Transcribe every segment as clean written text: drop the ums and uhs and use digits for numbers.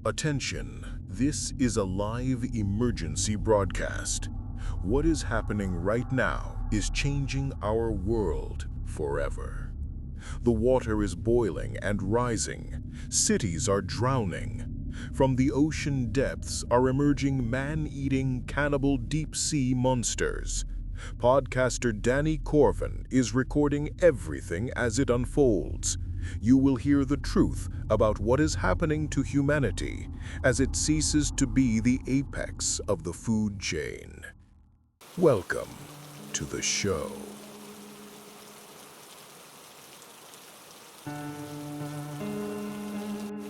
Attention, this is a live emergency broadcast. What is happening right now is changing our world forever. The water is boiling and rising. Cities are drowning. From the ocean depths are emerging man-eating cannibal deep-sea monsters. Podcaster Danny Corvin is recording everything as it unfolds. You will hear the truth about what is happening to humanity as it ceases to be the apex of the food chain. Welcome to the show.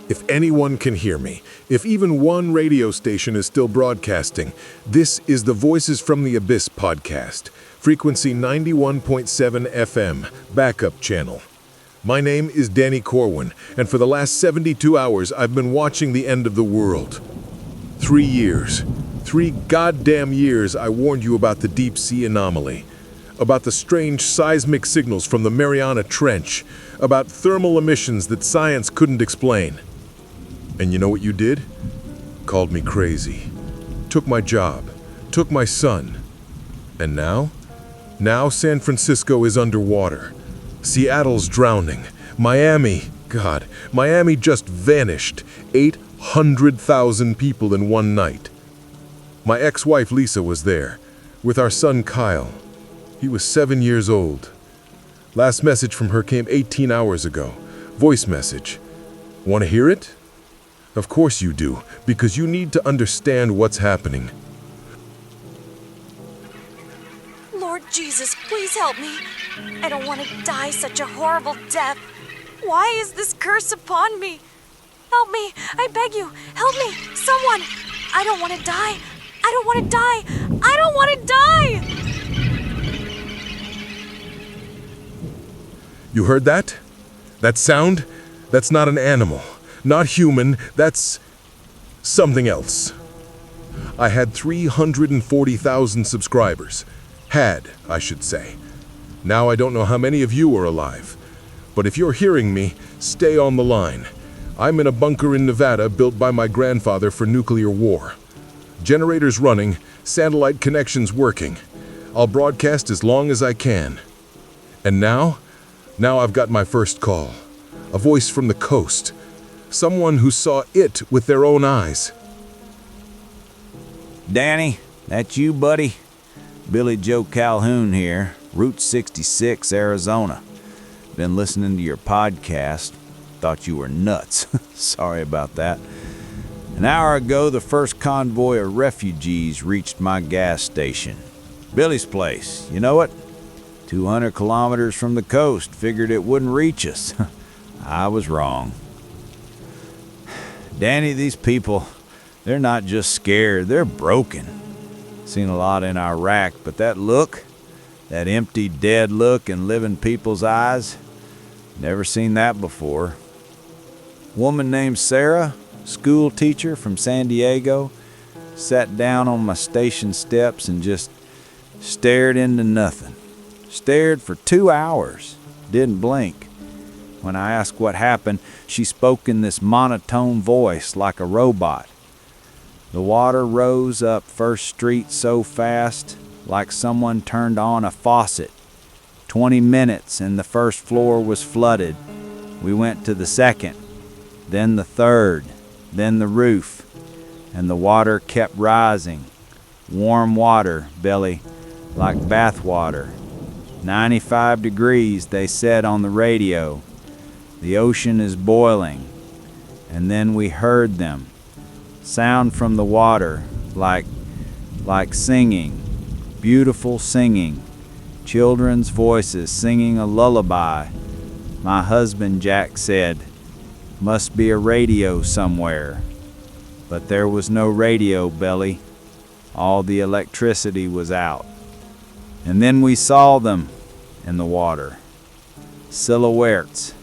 If anyone can hear me, if even one radio station is still broadcasting, this is the Voices from the Abyss podcast, frequency 91.7 FM, backup channel. My name is Danny Corvin, and for the last 72 hours, I've been watching the end of the world. 3 years. 3 goddamn years I warned you about the deep sea anomaly, about the strange seismic signals from the Mariana Trench, about thermal emissions that science couldn't explain. And you know what you did? Called me crazy. Took my job. Took my son. And now? Now San Francisco is underwater. Seattle's drowning. Miami just vanished. 800,000 people in one night. My ex-wife Lisa was there, with our son Kyle. He was 7 years old. Last message from her came 18 hours ago. Voice message. Want to hear it? Of course you do, because you need to understand what's happening. Lord Jesus, please help me. I don't want to die such a horrible death. Why is this curse upon me? Help me, I beg you, help me, someone. I don't want to die. I don't want to die. I don't want to die. You heard that? That sound? That's not an animal. Not human, that's something else. I had 340,000 subscribers. Had, I should say. Now I don't know how many of you are alive. But if you're hearing me, stay on the line. I'm in a bunker in Nevada built by my grandfather for nuclear war. Generators running, satellite connections working. I'll broadcast as long as I can. And now I've got my first call. A voice from the coast. Someone who saw it with their own eyes. Danny, that you, buddy? Billy Joe Calhoun here, Route 66, Arizona. Been listening to your podcast. Thought you were nuts. Sorry about that. An hour ago, the first convoy of refugees reached my gas station. Billy's place, you know it? 200 kilometers from the coast. Figured it wouldn't reach us. I was wrong. Danny, these people, they're not just scared, they're broken. Seen a lot in Iraq, but that look, that empty, dead look in living people's eyes, never seen that before. Woman named Sarah, school teacher from San Diego, sat down on my station steps and just stared into nothing. Stared for 2 hours, didn't blink. When I asked what happened, she spoke in this monotone voice like a robot. The water rose up First Street so fast, like someone turned on a faucet. 20 minutes and the first floor was flooded. We went to the second, then the third, then the roof, and the water kept rising. Warm water, Billy, like bath water. 95 degrees, they said on the radio. The ocean is boiling. And then we heard them. Sound from the water, like singing. Beautiful singing. Children's voices singing a lullaby. My husband, Jack, said, "Must be a radio somewhere." But there was no radio, Billy. All the electricity was out. And then we saw them in the water. Silhouettes.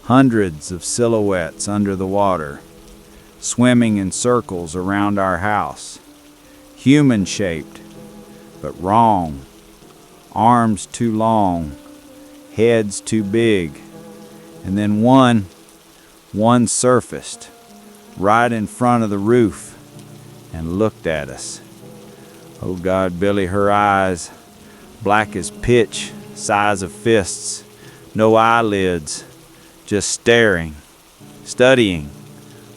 Hundreds of silhouettes under the water, swimming in circles around our house. Human-shaped, but wrong. Arms too long, heads too big. And then one surfaced, right in front of the roof and looked at us. Oh God, Billy, her eyes, black as pitch, size of fists, no eyelids, just staring, studying,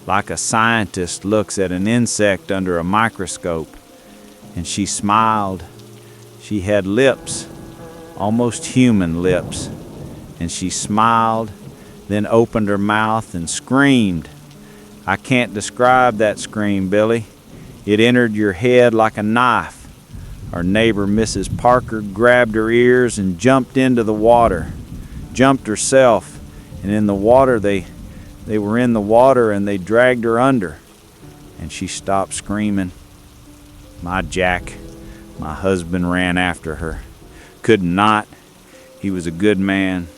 like a scientist looks at an insect under a microscope. And she smiled. She had lips, almost human lips. And she smiled, then opened her mouth and screamed. I can't describe that scream, Billy. It entered your head like a knife. Our neighbor, Mrs. Parker, grabbed her ears and jumped into the water. Jumped herself, and in the water they were in the water and they dragged her under. And she stopped screaming. My Jack, my husband, ran after her. Could not. He was a good man.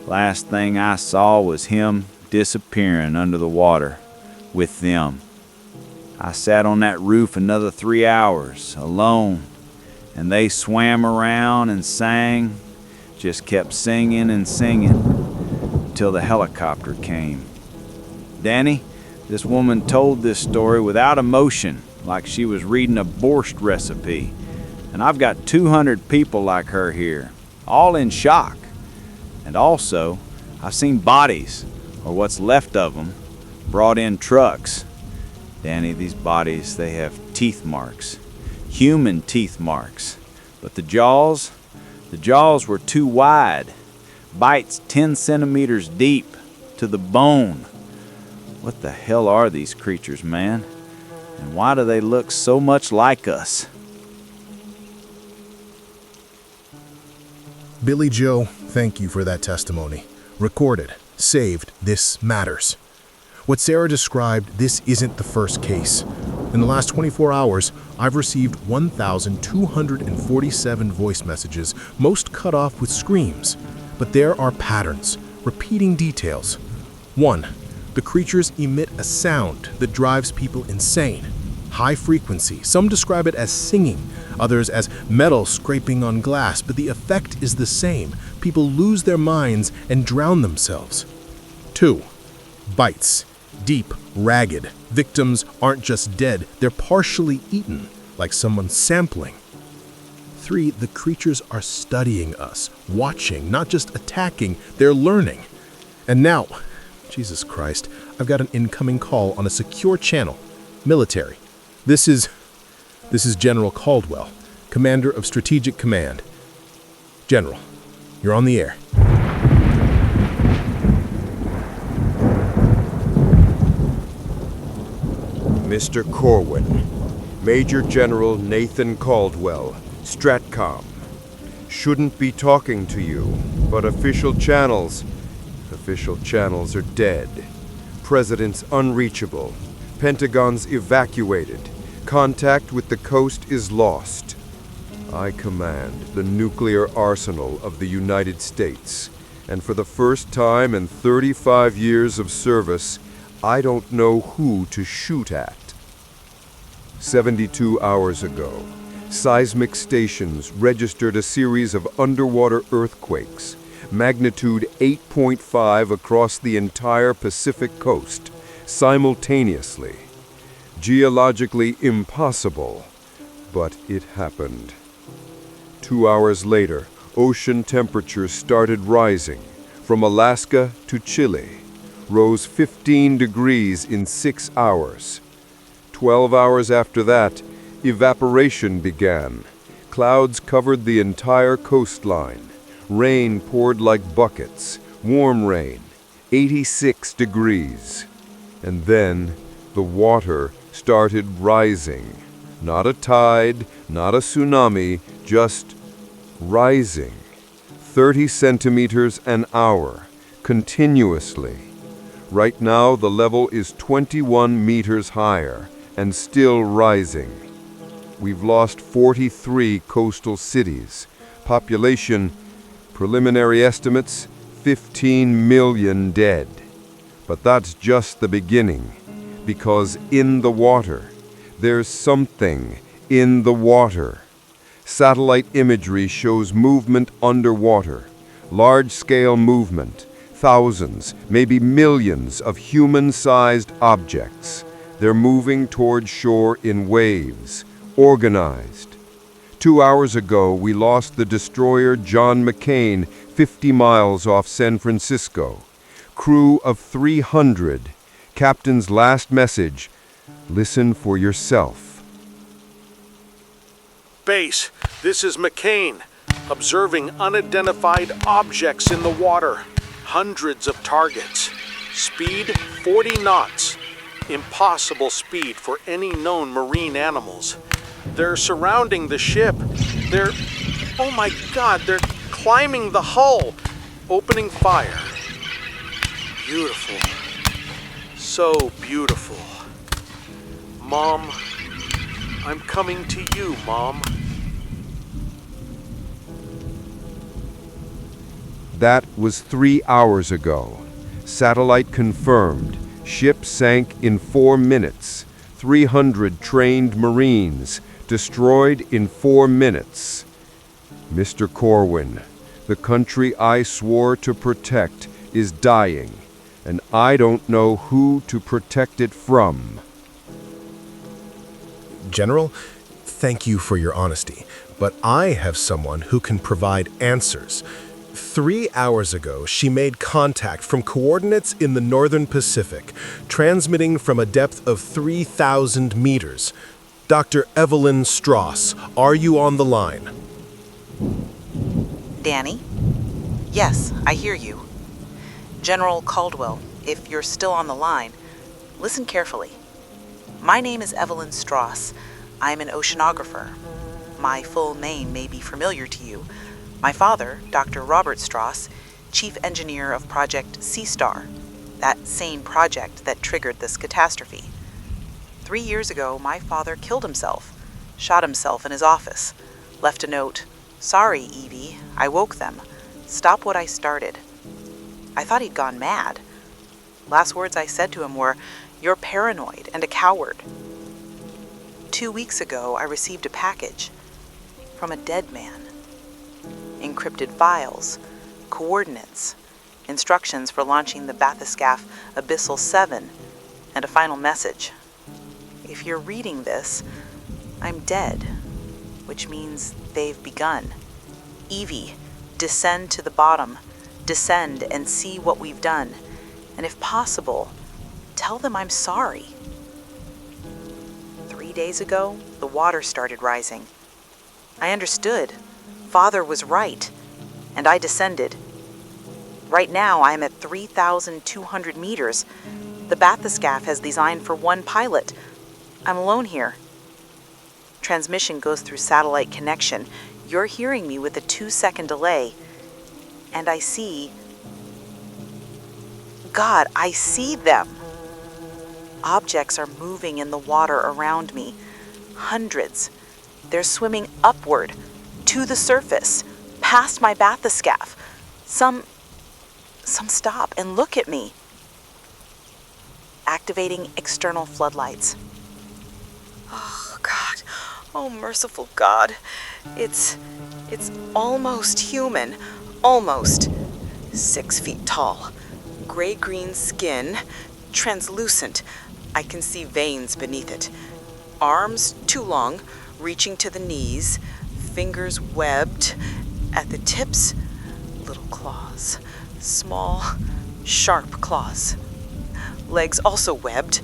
Last thing I saw was him disappearing under the water with them. I sat on that roof another 3 hours, alone, and they swam around and sang, just kept singing and singing, until the helicopter came. Danny, this woman told this story without emotion, like she was reading a borscht recipe. And I've got 200 people like her here, all in shock. And also, I've seen bodies, or what's left of them, brought in trucks. Danny, these bodies, they have teeth marks, human teeth marks. But the jaws were too wide, bites 10 centimeters deep, to the bone. What the hell are these creatures, man? And why do they look so much like us? Billy Joe, thank you for that testimony. Recorded, saved, this matters. What Sarah described, this isn't the first case. In the last 24 hours, I've received 1,247 voice messages, most cut off with screams. But there are patterns, repeating details. 1. The creatures emit a sound that drives people insane. High frequency. Some describe it as singing, others as metal scraping on glass, but the effect is the same. People lose their minds and drown themselves. 2. Bites. Deep, ragged. Victims aren't just dead, they're partially eaten, like someone sampling. 3. The creatures are studying us, watching, not just attacking, they're learning. And now, Jesus Christ, I've got an incoming call on a secure channel. Military. This is General Caldwell, Commander of Strategic Command. General, you're on the air. Mr. Corwin, Major General Nathan Caldwell, Stratcom. Shouldn't be talking to you, but official channels are dead. President's unreachable. Pentagon's evacuated. Contact with the coast is lost. I command the nuclear arsenal of the United States, and for the first time in 35 years of service, I don't know who to shoot at. 72 hours ago, seismic stations registered a series of underwater earthquakes, magnitude 8.5 across the entire Pacific coast, simultaneously. Geologically impossible, but it happened. 2 hours later, ocean temperatures started rising, from Alaska to Chile, rose 15 degrees in 6 hours. 12 hours after that, evaporation began. Clouds covered the entire coastline. Rain poured like buckets, warm rain, 86 degrees. And then the water started rising. Not a tide, not a tsunami, just rising. 30 centimeters an hour, continuously. Right now, the level is 21 meters higher and still rising. We've lost 43 coastal cities. Population, preliminary estimates, 15 million dead. But that's just the beginning, because in the water, there's something in the water. Satellite imagery shows movement underwater, large-scale movement, Thousands, maybe millions of human-sized objects. They're moving toward shore in waves, organized. 2 hours ago, we lost the destroyer John McCain 50 miles off San Francisco. Crew of 300. Captain's last message: listen for yourself. Base, this is McCain. Observing unidentified objects in the water. Hundreds of targets. Speed 40 knots. Impossible speed for any known marine animals. They're surrounding the ship. Oh my God, they're climbing the hull. Opening fire. Beautiful. So beautiful. Mom, I'm coming to you, Mom. That was 3 hours ago. Satellite confirmed. Ship sank in 4 minutes. 300 trained Marines destroyed in 4 minutes. Mr. Corwin, the country I swore to protect is dying, and I don't know who to protect it from. General, thank you for your honesty, but I have someone who can provide answers. 3 hours ago, she made contact from coordinates in the northern Pacific, transmitting from a depth of 3,000 meters. Dr. Evelyn St, are you on the line? Danny? Yes, I hear you. General Caldwell, if you're still on the line, listen carefully. My name is Evelyn St. I'm an oceanographer. My full name may be familiar to you. My father, Dr. Robert St, chief engineer of Project Sea Star, that same project that triggered this catastrophe. 3 years ago, my father killed himself, shot himself in his office, left a note, "Sorry, Evie, I woke them. Stop what I started." I thought he'd gone mad. Last words I said to him were, "You're paranoid and a coward." 2 weeks ago, I received a package from a dead man. Encrypted files, coordinates, instructions for launching the bathyscaphe Abyssal 7, and a final message. If you're reading this, I'm dead, which means they've begun. Evie, descend to the bottom, descend and see what we've done, and if possible, tell them I'm sorry. 3 days ago, the water started rising. I understood. Father was right, and I descended. Right now, I am at 3,200 meters. The bathyscaphe has designed for one pilot. I'm alone here. Transmission goes through satellite connection. You're hearing me with a 2-second delay. And I see... God, I see them! Objects are moving in the water around me. Hundreds. They're swimming upward, to the surface, past my bathyscaphe. Some stop and look at me. Activating external floodlights. Oh, God. Oh, merciful God. It's almost human. Almost. 6 feet tall. Gray-green skin. Translucent. I can see veins beneath it. Arms too long, reaching to the knees. Fingers webbed. At the tips, little claws. Small, sharp claws. Legs also webbed,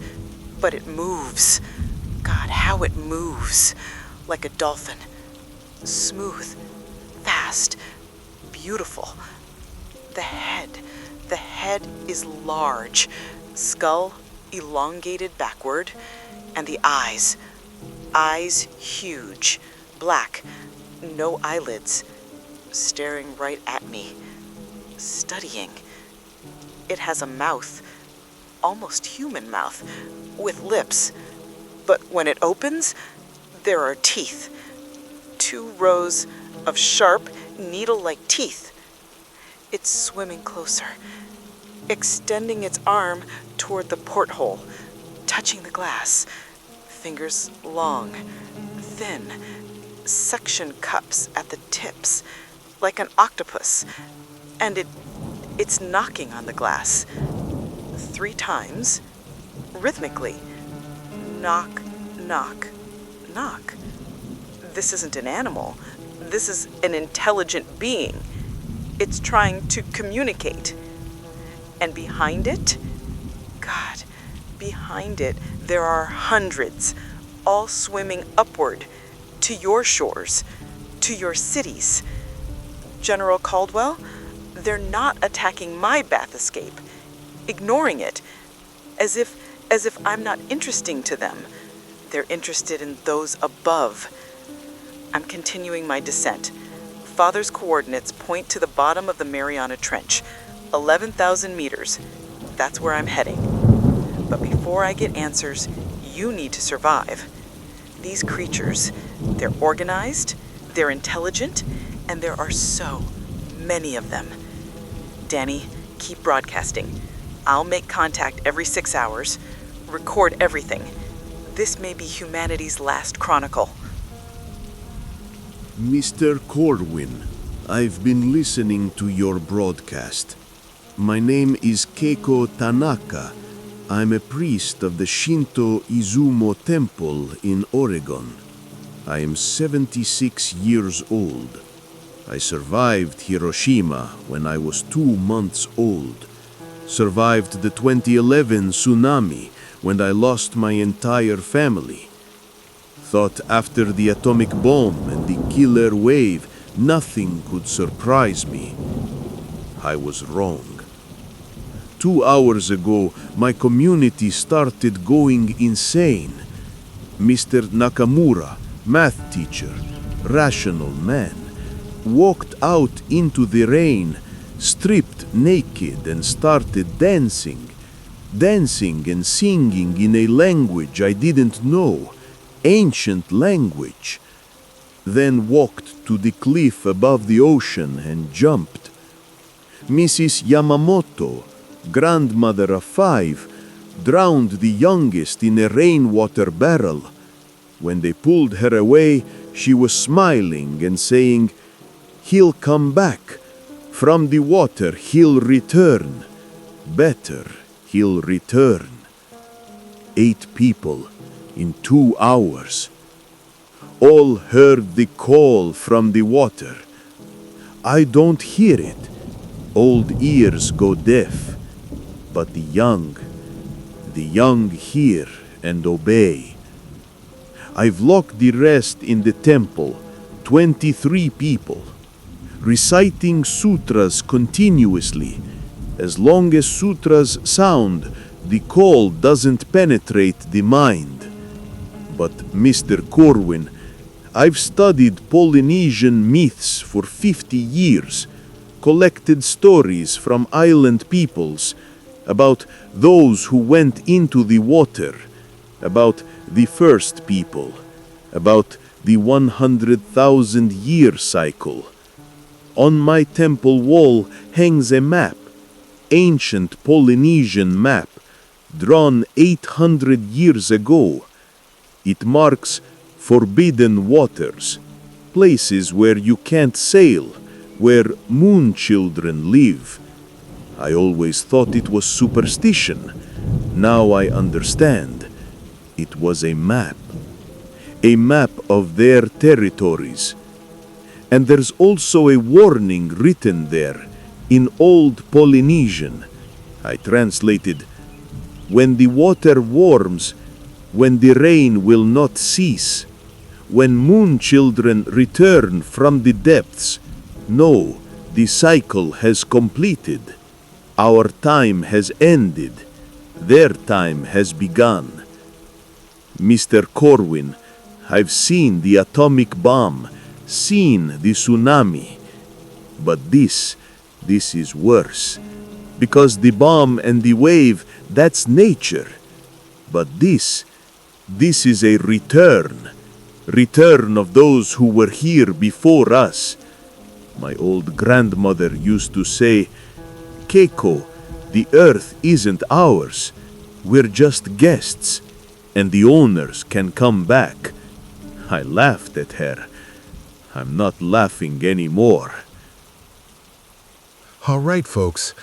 but it moves. God, how it moves. Like a dolphin. Smooth, fast, beautiful. The head is large. Skull elongated backward. And the eyes huge, black, no eyelids, staring right at me, studying. It has a mouth, almost human mouth, with lips, but when it opens, there are teeth. 2 rows of sharp, needle-like teeth. It's swimming closer, extending its arm toward the porthole, touching the glass. Fingers long, thin, suction cups at the tips, like an octopus. And it It's knocking on the glass. 3 times, rhythmically. Knock, knock, knock. This isn't an animal. This is an intelligent being. It's trying to communicate. And behind it, God, behind it, there are hundreds, all swimming upward to your shores, to your cities. General Caldwell, they're not attacking my bath escape, ignoring it, as if I'm not interesting to them. They're interested in those above. I'm continuing my descent. Father's coordinates point to the bottom of the Mariana Trench, 11,000 meters. That's where I'm heading. But before I get answers, you need to survive. These creatures, they're organized, they're intelligent, and there are so many of them. Danny, keep broadcasting. I'll make contact every 6 hours, record everything. This may be humanity's last chronicle. Mr. Corwin, I've been listening to your broadcast. My name is Keiko Tanaka. I'm a priest of the Shinto Izumo Temple in Oregon. I am 76 years old. I survived Hiroshima when I was 2 months old. Survived the 2011 tsunami when I lost my entire family. Thought after the atomic bomb and the killer wave, nothing could surprise me. I was wrong. 2 hours ago, my community started going insane. Mr. Nakamura, math teacher, rational man, walked out into the rain, stripped naked and started dancing and singing in a language I didn't know, ancient language. Then walked to the cliff above the ocean and jumped. Mrs. Yamamoto, grandmother of 5, drowned the youngest in a rainwater barrel. When they pulled her away, she was smiling and saying, "He'll come back. From the water he'll return. Better, he'll return." 8 people in 2 hours. All heard the call from the water. I don't hear it. Old ears go deaf. But the young hear and obey. I've locked the rest in the temple, 23 people, reciting sutras continuously. As long as sutras sound, the call doesn't penetrate the mind. But Mr. Corwin, I've studied Polynesian myths for 50 years, collected stories from island peoples, about those who went into the water, about the first people, about the 100,000-year cycle. On my temple wall hangs a map, ancient Polynesian map, drawn 800 years ago. It marks forbidden waters, places where you can't sail, where moon children live. I always thought it was superstition. Now I understand. It was a map of their territories. And there's also a warning written there in Old Polynesian. I translated, "When the water warms, when the rain will not cease, when moon children return from the depths, know the cycle has completed. Our time has ended. Their time has begun." Mr. Corwin, I've seen the atomic bomb, seen the tsunami. But this is worse. Because the bomb and the wave, that's nature. But this is a return of those who were here before us. My old grandmother used to say, "Keiko, the earth isn't ours. We're just guests, and the owners can come back." I laughed at her. I'm not laughing anymore. All right, folks.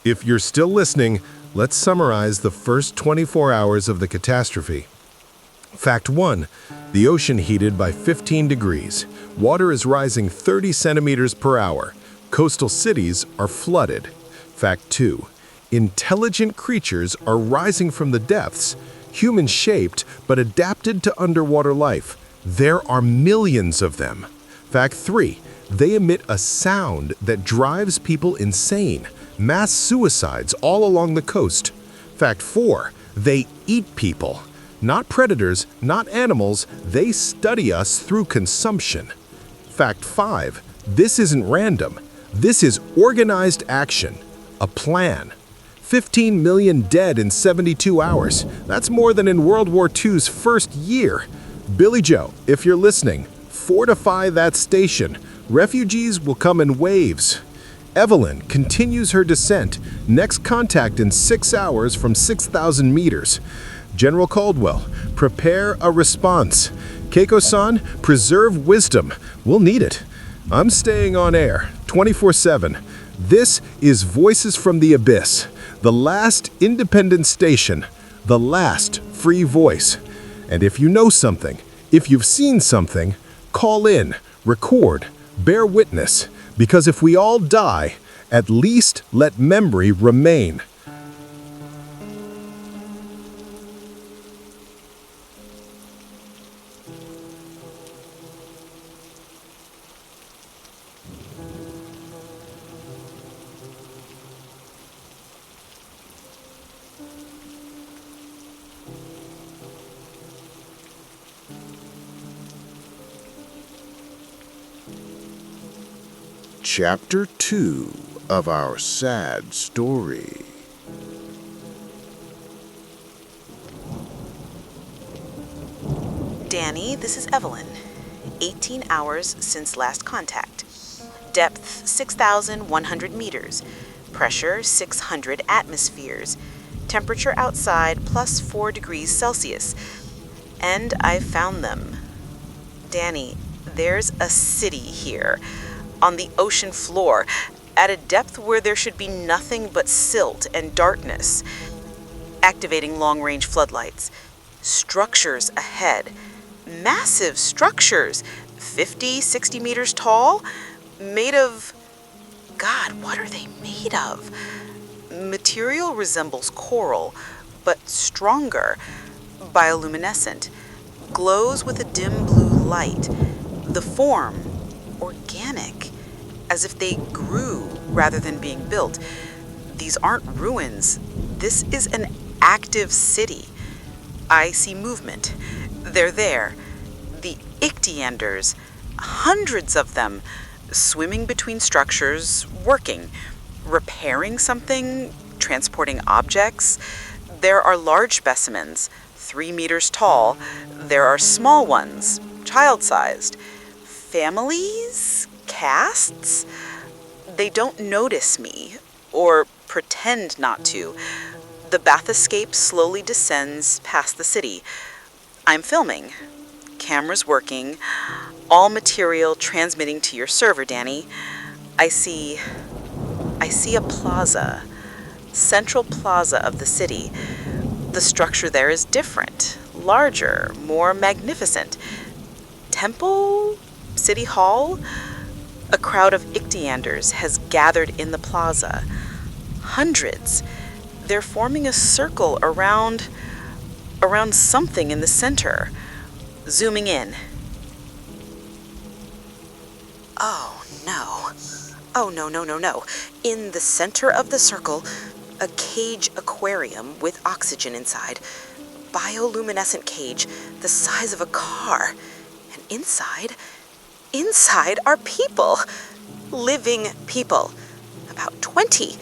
If you're still listening, let's summarize the first 24 hours of the catastrophe. Fact 1. The ocean heated by 15 degrees. Water is rising 30 centimeters per hour. Coastal cities are flooded. Fact 2. Intelligent creatures are rising from the depths, human-shaped but adapted to underwater life. There are millions of them. Fact 3. They emit a sound that drives people insane. Mass suicides all along the coast. Fact 4. They eat people. Not predators, not animals, they study us through consumption. Fact 5. This isn't random. This is organized action. A plan. 15 million dead in 72 hours. That's more than in World War II's first year. Billy Joe, if you're listening, fortify that station. Refugees will come in waves. Evelyn continues her descent. Next contact in 6 hours from 6,000 meters. General Caldwell, prepare a response. Keiko-san, preserve wisdom. We'll need it. I'm staying on air, 24/7. This is Voices from the Abyss, the last independent station, the last free voice. And if you know something, if you've seen something, call in, record, bear witness, because if we all die, at least let memory remain. Chapter 2 of our sad story. Danny, this is Evelyn. 18 hours since last contact. Depth 6,100 meters. Pressure 600 atmospheres. Temperature outside plus 4 degrees Celsius. And I've found them. Danny, there's a city here. On the ocean floor, at a depth where there should be nothing but silt and darkness. Activating long-range floodlights. Structures ahead. Massive structures, 50, 60 meters tall, made of... God, what are they made of? Material resembles coral, but stronger, bioluminescent, glows with a dim blue light. The form, organic, as if they grew rather than being built. These aren't ruins. This is an active city. I see movement. They're there. The Ichthyanders, hundreds of them, swimming between structures, working, repairing something, transporting objects. There are large specimens, 3 meters tall. There are small ones, child-sized. Families? Castes? They don't notice me, or pretend not to. The bathyscape slowly descends past the city. I'm filming. Camera's working. All material transmitting to your server, Danny. I see a plaza. Central plaza of the city. The structure there is different, larger, more magnificent. Temple? City Hall? A crowd of Ichthyanders has gathered in the plaza. Hundreds. They're forming a circle around something in the center. Zooming in. Oh, no. Oh, no. In the center of the circle, a cage aquarium with oxygen inside. Bioluminescent cage, the size of a car. And inside are people. Living people. About 20.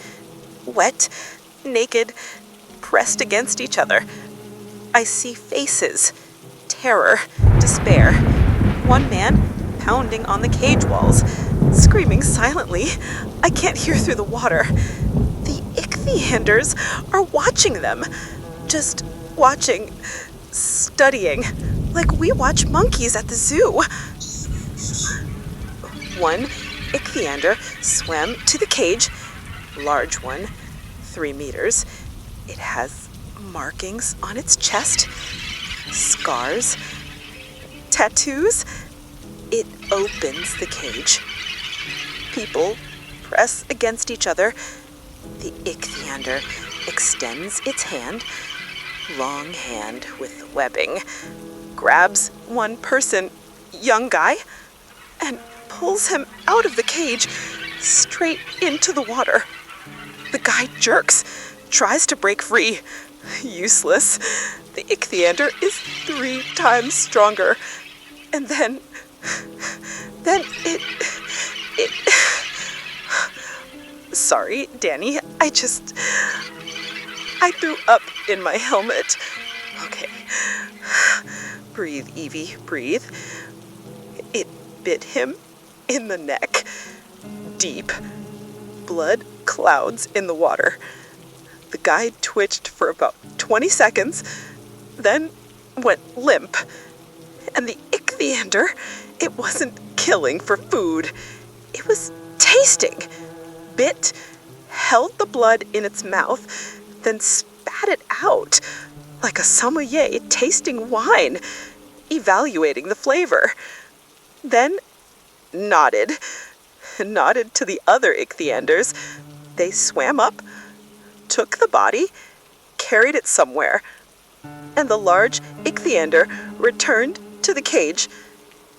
Wet, naked, pressed against each other. I see faces. Terror, despair. One man pounding on the cage walls, screaming silently. I can't hear through the water. The Ichthyanders are watching them. Just watching, studying, like we watch monkeys at the zoo. One Ichthyanders swam to the cage, large one, 3 meters. It has markings on its chest, scars, tattoos. It opens the cage. People press against each other. The Ichthyanders extends its hand, long hand with webbing, grabs one person, young guy, and pulls him out of the cage straight into the water. The guy jerks, tries to break free. Useless. The Ichthyanders is 3 times stronger. And then it... Sorry, Danny, I threw up in my helmet. Okay. Breathe, Evie, breathe. It bit him in the neck. Deep. Blood clouds in the water. The guy twitched for about 20 seconds, then went limp. And the Ichthyanders, it wasn't killing for food. It was tasting. Bit, held the blood in its mouth, then spat it out like a sommelier tasting wine, evaluating the flavor. Then nodded to the other Ichthyanders. They swam up, took the body, carried it somewhere, and the large Ichthyanders returned to the cage,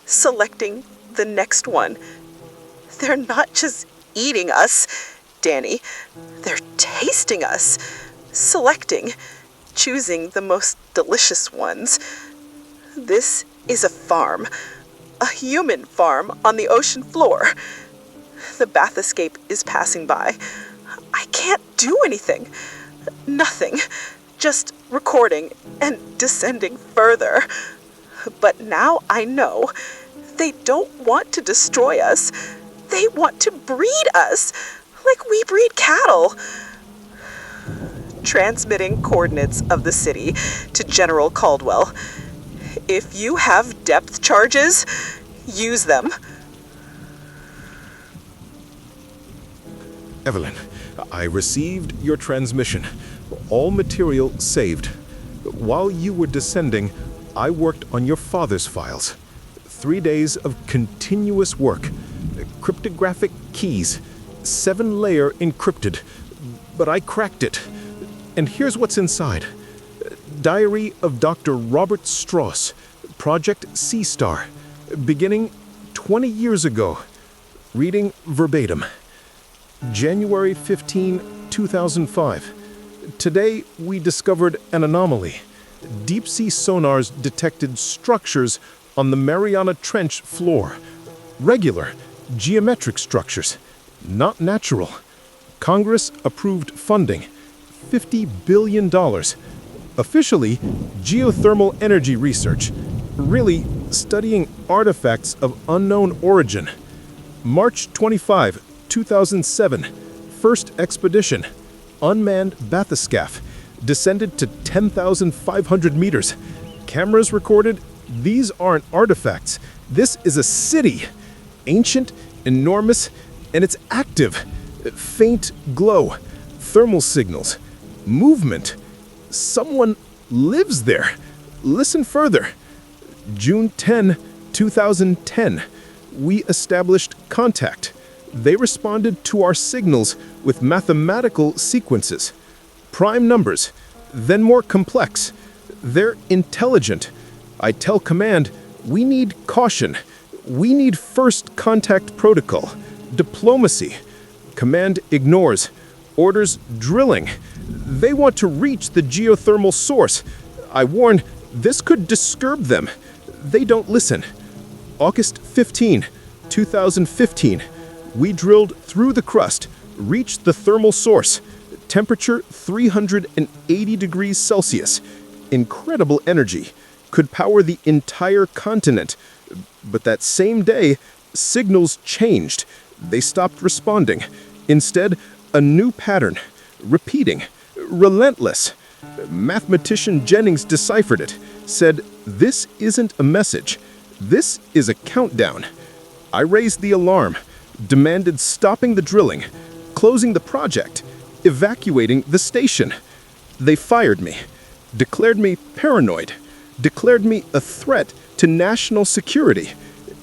selecting the next one. They're not just eating us, Danny. They're tasting us, selecting, choosing the most delicious ones. This is a farm, a human farm on the ocean floor. The bathyscape is passing by. I can't do anything. Nothing. Just recording and descending further. But now I know they don't want to destroy us. They want to breed us like we breed cattle. Transmitting coordinates of the city to General Caldwell. If you have depth charges, use them. Evelyn, I received your transmission. All material saved. While you were descending, I worked on your father's files. 3 days of continuous work. Cryptographic keys. 7-layer encrypted. But I cracked it. And here's what's inside. Diary of Dr. Robert Strauss, Project Sea Star, beginning 20 years ago. Reading verbatim. January 15, 2005. Today, we discovered an anomaly. Deep-sea sonars detected structures on the Mariana Trench floor. Regular, geometric structures, not natural. Congress approved funding, $50 billion. Officially, geothermal energy research. Really, studying artifacts of unknown origin. March 25, 2007, first expedition. Unmanned bathyscaphe. Descended to 10,500 meters. Cameras recorded, these aren't artifacts. This is a city. Ancient, enormous, and it's active. Faint glow. Thermal signals. Movement. Someone lives there. Listen further. June 10, 2010. We established contact. They responded to our signals with mathematical sequences. Prime numbers, then more complex. They're intelligent. I tell command, we need caution. We need first contact protocol. Diplomacy. Command ignores. Orders drilling. They want to reach the geothermal source. I warn, this could disturb them. They don't listen. August 15, 2015. We drilled through the crust, reached the thermal source. Temperature 380 degrees Celsius. Incredible energy. Could power the entire continent. But that same day, signals changed. They stopped responding. Instead, a new pattern. Repeating. Relentless. Mathematician Jennings deciphered it. Said, this isn't a message. This is a countdown. I raised the alarm. Demanded stopping the drilling. closing the project, evacuating the station. They fired me, declared me paranoid, declared me a threat to national security,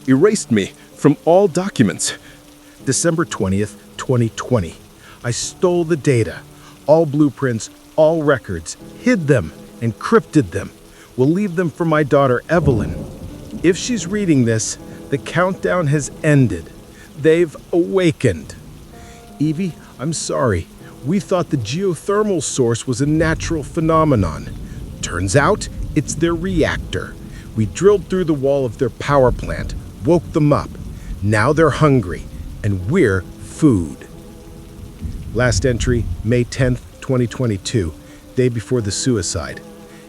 erased me from all documents. December 20th, 2020. I stole the data, all blueprints, all records, hid them, encrypted them. Will leave them for my daughter, Evelyn. If she's reading this, the countdown has ended. They've awakened. Evie, I'm sorry. We thought the geothermal source was a natural phenomenon. Turns out, it's their reactor. We drilled through the wall of their power plant, woke them up. Now they're hungry, and we're food. Last entry, May 10th, 2022, day before the suicide.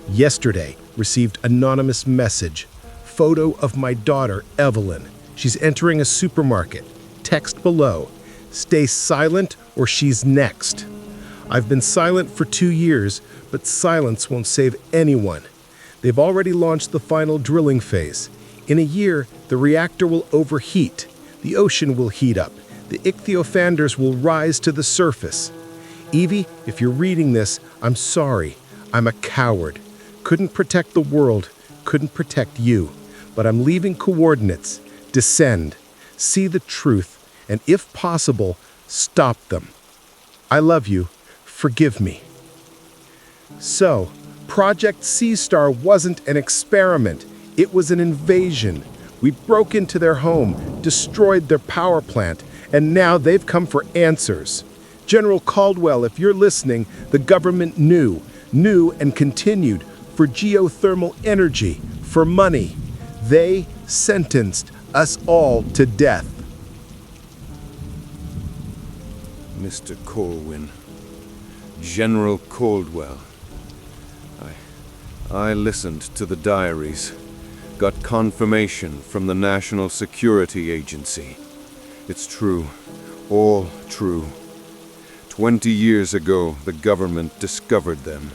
Yesterday, received anonymous message. Photo of my daughter, Evelyn. She's entering a supermarket. Text below. Stay silent or she's next. I've been silent for 2 years, but silence won't save anyone. They've already launched the final drilling phase. In a year, the reactor will overheat. The ocean will heat up. The Ichthyanders will rise to the surface. Evie, if you're reading this, I'm sorry. I'm a coward. Couldn't protect the world, couldn't protect you. But I'm leaving coordinates. Descend. See the truth. And if possible, stop them. I love you. Forgive me. So, Project Sea Star wasn't an experiment. It was an invasion. We broke into their home, destroyed their power plant, and now they've come for answers. General Caldwell, if you're listening, the government knew and continued for geothermal energy, for money. They sentenced us all to death. Mr. Corwin, General Caldwell. I listened to the diaries, got confirmation from the National Security Agency. It's true, all true. 20 years ago, the government discovered them.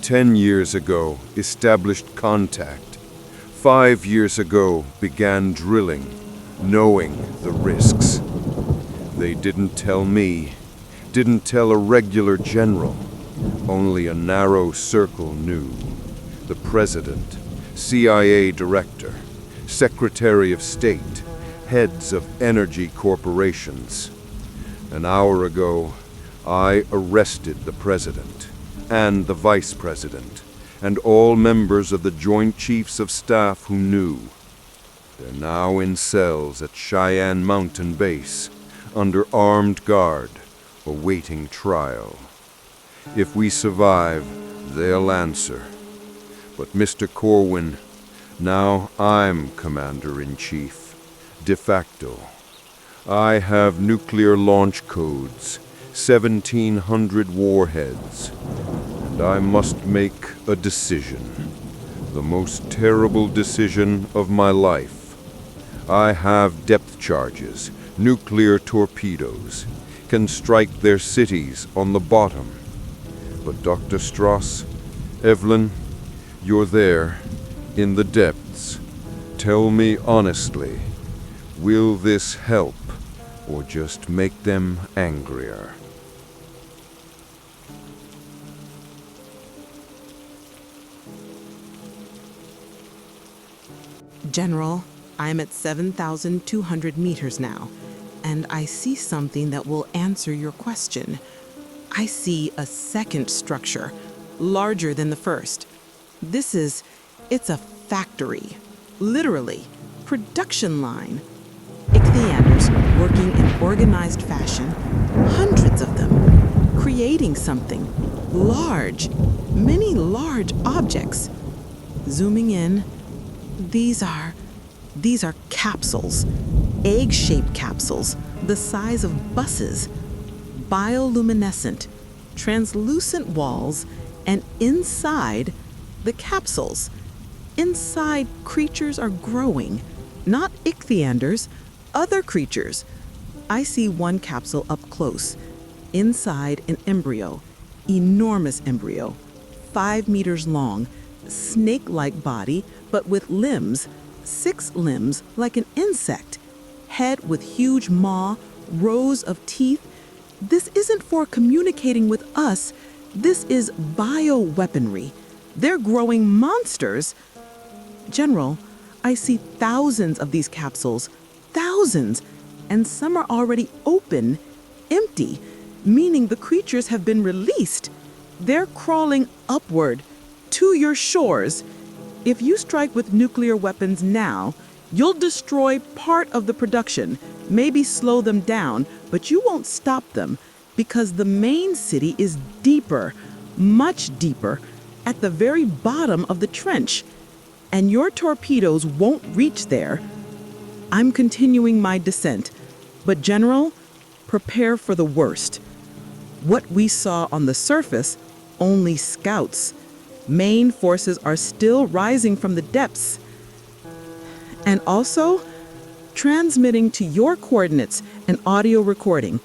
10 years ago, established contact. 5 years ago, began drilling, knowing the risks. They didn't tell me, didn't tell a regular general. Only a narrow circle knew. The President, CIA Director, Secretary of State, heads of energy corporations. An hour ago, I arrested the President and the Vice President and all members of the Joint Chiefs of Staff who knew. They're now in cells at Cheyenne Mountain Base, under armed guard, awaiting trial. If we survive, they'll answer. But Mr. Corwin, now I'm Commander-in-Chief, de facto. I have nuclear launch codes, 1,700 warheads, and I must make a decision. The most terrible decision of my life. I have depth charges, nuclear torpedoes, can strike their cities on the bottom. But Dr. Strauss, Evelyn, you're there, in the depths. Tell me honestly, will this help, or just make them angrier? General, I'm at 7,200 meters now, and I see something that will answer your question. I see a second structure, larger than the first. It's a factory. Literally, production line. Ichthyanders working in organized fashion, hundreds of them, creating something large, many large objects. Zooming in, these are capsules, egg-shaped capsules, the size of buses, bioluminescent, translucent walls, and inside the capsules, inside creatures are growing, not ichthyanders, other creatures. I see one capsule up close, inside an embryo, enormous embryo, 5 meters long, snake-like body, but with limbs, 6 limbs like an insect, head with huge maw, rows of teeth, This isn't for communicating with us. This is bioweaponry. They're growing monsters. General, I see thousands of these capsules. Thousands. And some are already open, empty, meaning the creatures have been released. They're crawling upward to your shores. If you strike with nuclear weapons now, you'll destroy part of the production, maybe slow them down, but you won't stop them because the main city is deeper, much deeper, at the very bottom of the trench. And your torpedoes won't reach there. I'm continuing my descent, but General, prepare for the worst. What we saw on the surface, only scouts. Main forces are still rising from the depths. And also, transmitting to your coordinates an audio recording.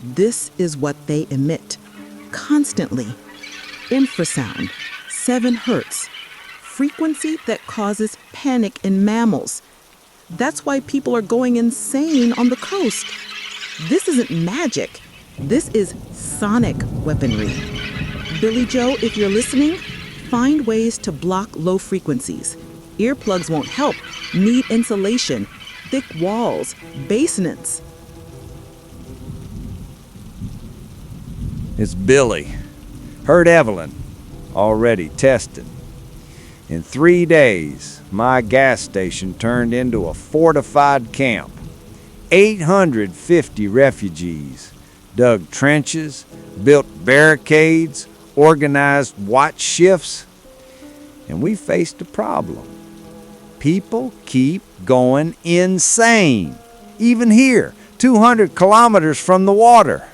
This is what they emit, constantly. Infrasound, 7 hertz, frequency that causes panic in mammals. That's why people are going insane on the coast. This isn't magic. This is sonic weaponry. Billy Joe, if you're listening, find ways to block low frequencies. Earplugs won't help. Need insulation, thick walls, basements. It's Billy. Heard Evelyn. Already tested. In 3 days, my gas station turned into a fortified camp. 850 refugees dug trenches, built barricades, organized watch shifts, and we faced a problem. People keep going insane, even here, 200 kilometers from the water.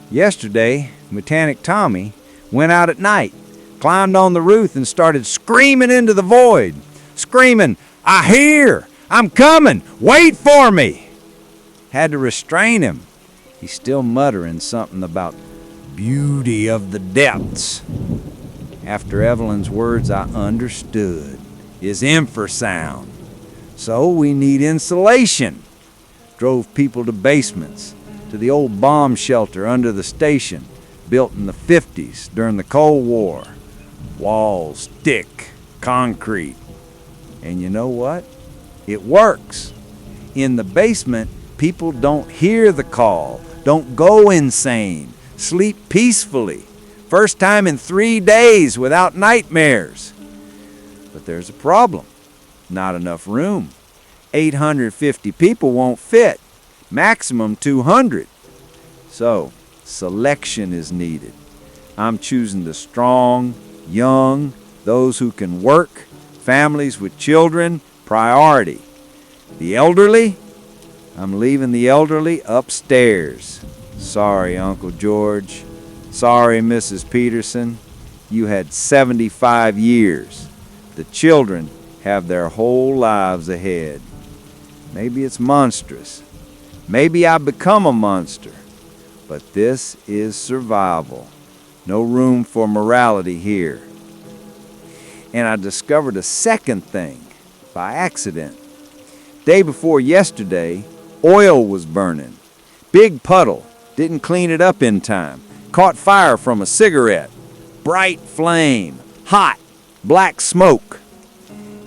Yesterday, Mechanic Tommy went out at night, climbed on the roof and started screaming into the void, screaming, "I hear! I'm coming! Wait for me!" Had to restrain him. He's still muttering something about beauty of the depths. After Evelyn's words, I understood. Is infrasound. So we need insulation. Drove people to basements, to the old bomb shelter under the station, built in the 50s during the Cold War. Walls thick, concrete. And you know what? It works. In the basement, people don't hear the call, don't go insane, sleep peacefully. First time in 3 days without nightmares. But there's a problem. Not enough room. 850 people won't fit. Maximum 200. So, selection is needed. I'm choosing the strong, young, those who can work, families with children, priority. The elderly? I'm leaving the elderly upstairs. Sorry, Uncle George. Sorry, Mrs. Peterson. You had 75 years. The children have their whole lives ahead. Maybe it's monstrous. Maybe I become a monster. But this is survival. No room for morality here. And I discovered a second thing by accident. Day before yesterday, oil was burning. Big puddle. Didn't clean it up in time. Caught fire from a cigarette. Bright flame. Hot. Black smoke.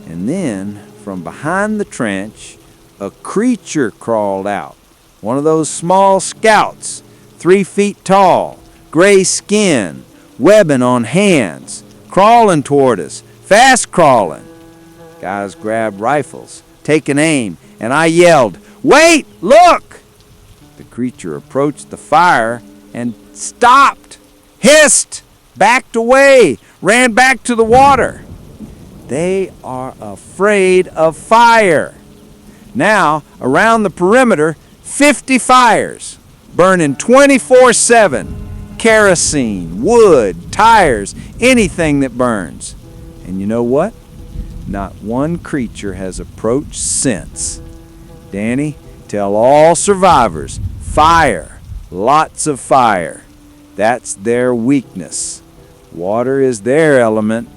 And then, from behind the trench, a creature crawled out. One of those small scouts, 3 feet tall, gray skin, webbing on hands, crawling toward us, fast crawling. Guys grabbed rifles, taking aim, and I yelled, "Wait, look!" The creature approached the fire and stopped, hissed, backed away, ran back to the water. They are afraid of fire. Now, around the perimeter, 50 fires, burning 24/7. Kerosene, wood, tires, anything that burns. And you know what? Not one creature has approached since. Danny, tell all survivors, fire, lots of fire. That's their weakness. Water is their element.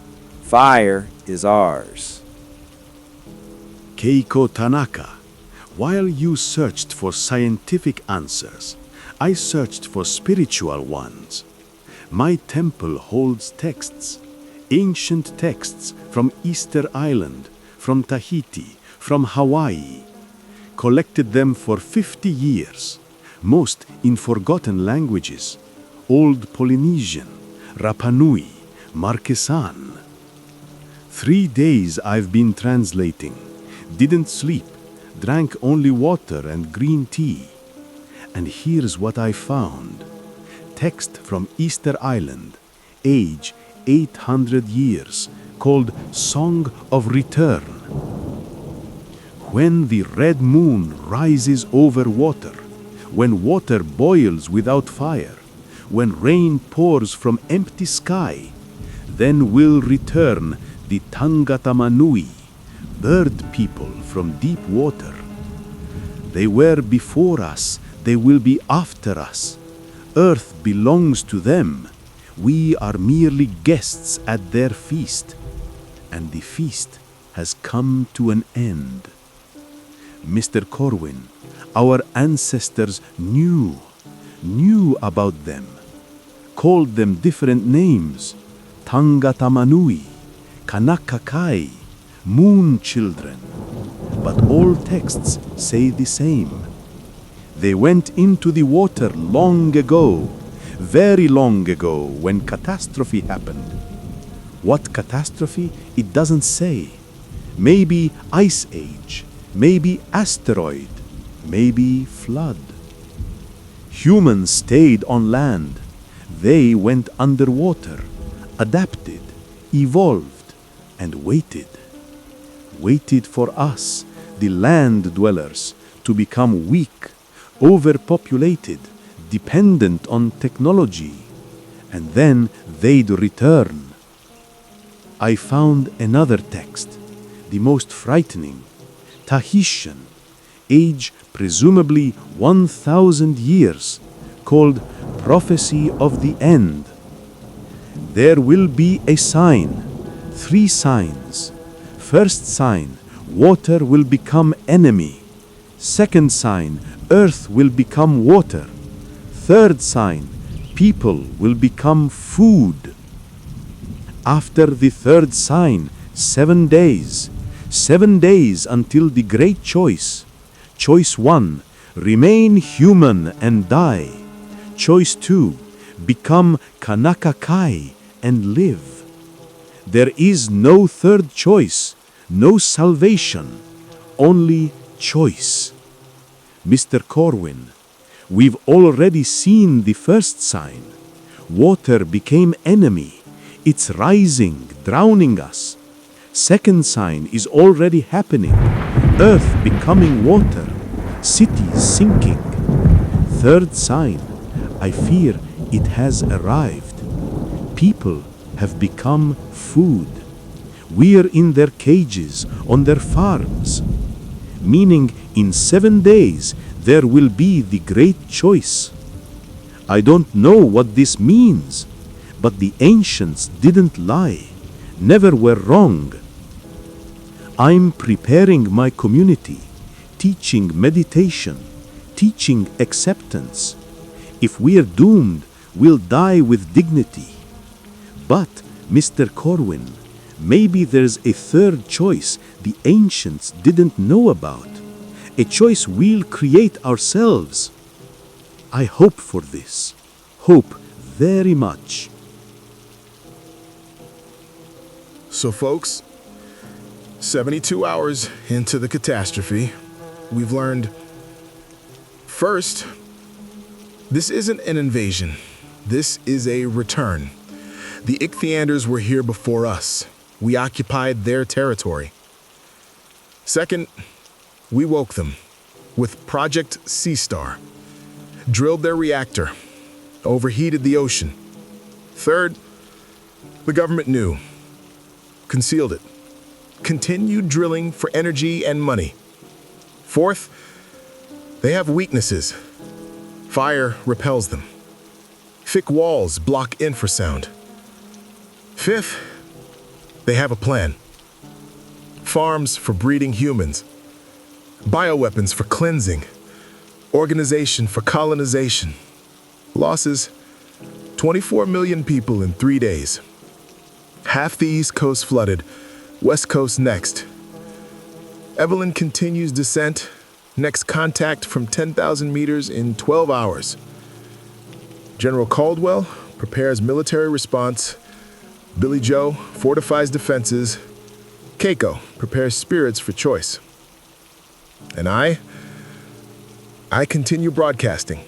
Fire is ours. Keiko Tanaka, while you searched for scientific answers, I searched for spiritual ones. My temple holds texts, ancient texts from Easter Island, from Tahiti, from Hawaii. Collected them for 50 years, most in forgotten languages. Old Polynesian, Rapa Nui, Marquesan. 3 days I've been translating. Didn't sleep, drank only water and green tea. And here's what I found. Text from Easter Island, age 800 years, called Song of Return. When the red moon rises over water, when water boils without fire, when rain pours from empty sky, then will return the Tangatamanui, bird people from deep water. They were before us, they will be after us. Earth belongs to them. We are merely guests at their feast, and the feast has come to an end. Mr. Corwin, our ancestors knew about them, called them different names, Tangatamanui, Kanakakai, moon children. But all texts say the same. They went into the water long ago, very long ago, when catastrophe happened. What catastrophe? It doesn't say. Maybe ice age, maybe asteroid, maybe flood. Humans stayed on land. They went underwater, adapted, evolved, and waited. Waited for us, the land dwellers, to become weak, overpopulated, dependent on technology, and then they'd return. I found another text, the most frightening, Tahitian, age presumably 1,000 years, called Prophecy of the End. There will be a sign, 3 signs. First sign, water will become enemy. Second sign, earth will become water. Third sign, people will become food. After the third sign, 7 days. 7 days until the great choice. Choice 1, remain human and die. Choice 2, become Kanakakai and live. There is no third choice, no salvation, only choice. Mr. Corwin, we've already seen the first sign. Water became enemy. It's rising, drowning us. Second sign is already happening. Earth becoming water. Cities sinking. Third sign, I fear it has arrived. People have become food. We're in their cages, on their farms. Meaning in 7 days there will be the great choice. I don't know what this means, but the ancients didn't lie, never were wrong. I'm preparing my community, teaching meditation, teaching acceptance. If we're doomed, we'll die with dignity. But, Mr. Corwin, maybe there's a third choice the ancients didn't know about. A choice we'll create ourselves. I hope for this. Hope very much. So folks, 72 hours into the catastrophe, we've learned, first, this isn't an invasion. This is a return. The Ichthyanders were here before us. We occupied their territory. Second, we woke them with Project Sea Star. Drilled their reactor. Overheated the ocean. Third, the government knew. Concealed it. Continued drilling for energy and money. Fourth, they have weaknesses. Fire repels them. Thick walls block infrasound. Fifth, they have a plan. Farms for breeding humans. Bioweapons for cleansing. Organization for colonization. Losses: 24 million people in 3 days. Half the East Coast flooded, West Coast next. Evelyn continues descent, next contact from 10,000 meters in 12 hours. General Caldwell prepares military response. Billy Joe fortifies defenses. Keiko prepares spirits for choice. And I continue broadcasting.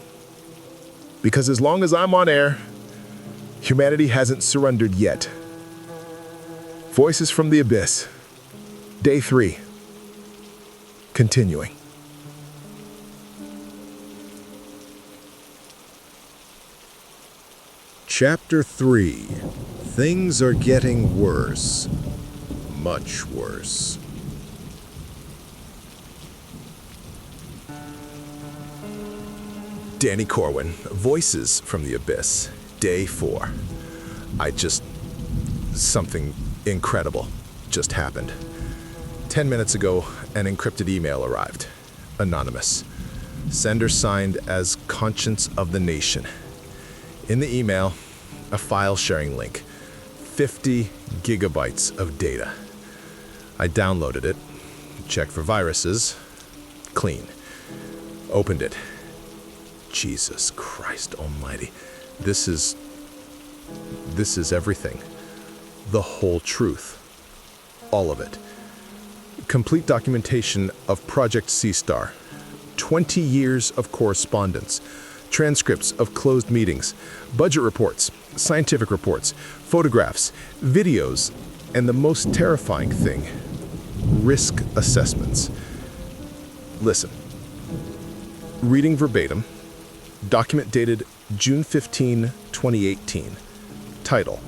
Because as long as I'm on air, humanity hasn't surrendered yet. Voices from the Abyss, Day 3. Continuing. Chapter 3. Things are getting worse. Much worse. Danny Corvin, Voices from the Abyss, Day 4. Something incredible just happened. 10 minutes ago, an encrypted email arrived. Anonymous. Sender signed as Conscience of the Nation. In the email, a file sharing link. 50 gigabytes of data. I downloaded it, checked for viruses. Clean. Opened it. Jesus Christ Almighty. This is everything. The whole truth. All of it. Complete documentation of Project Sea Star. 20 years of correspondence. Transcripts of closed meetings. Budget reports. Scientific reports. Photographs. Videos. And the most terrifying thing, risk assessments. Listen. Reading verbatim. Document dated June 15, 2018. Title: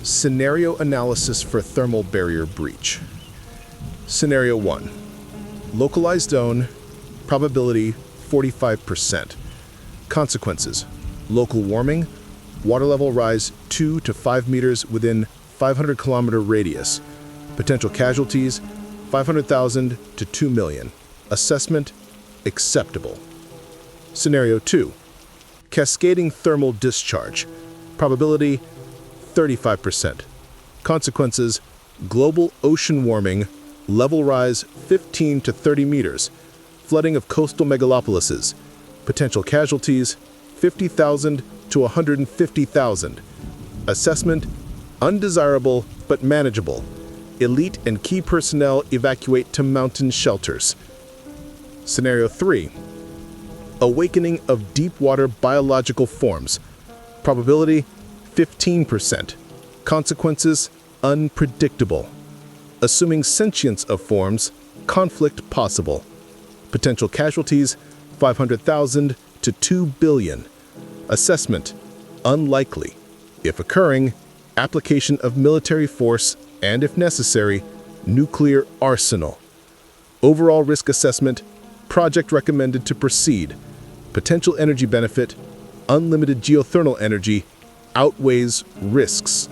Scenario Analysis for Thermal Barrier Breach. Scenario 1. Localized zone. Probability 45%. Consequences: local warming. Water level rise 2 to 5 meters within 500 kilometer radius. Potential casualties 500,000 to 2 million. Assessment: acceptable. Scenario 2. Cascading thermal discharge. Probability 35%. Consequences: global ocean warming, level rise 15 to 30 meters, flooding of coastal megalopolises. Potential casualties 50,000 to 150,000. Assessment: undesirable but manageable. Elite and key personnel evacuate to mountain shelters. Scenario 3. Awakening of deep water biological forms. Probability 15%. Consequences: unpredictable. Assuming sentience of forms, conflict possible. Potential casualties 500,000 to 2 billion. Assessment: unlikely. If occurring, application of military force and, if necessary, nuclear arsenal. Overall risk assessment: project recommended to proceed. Potential energy benefit: unlimited geothermal energy outweighs risks.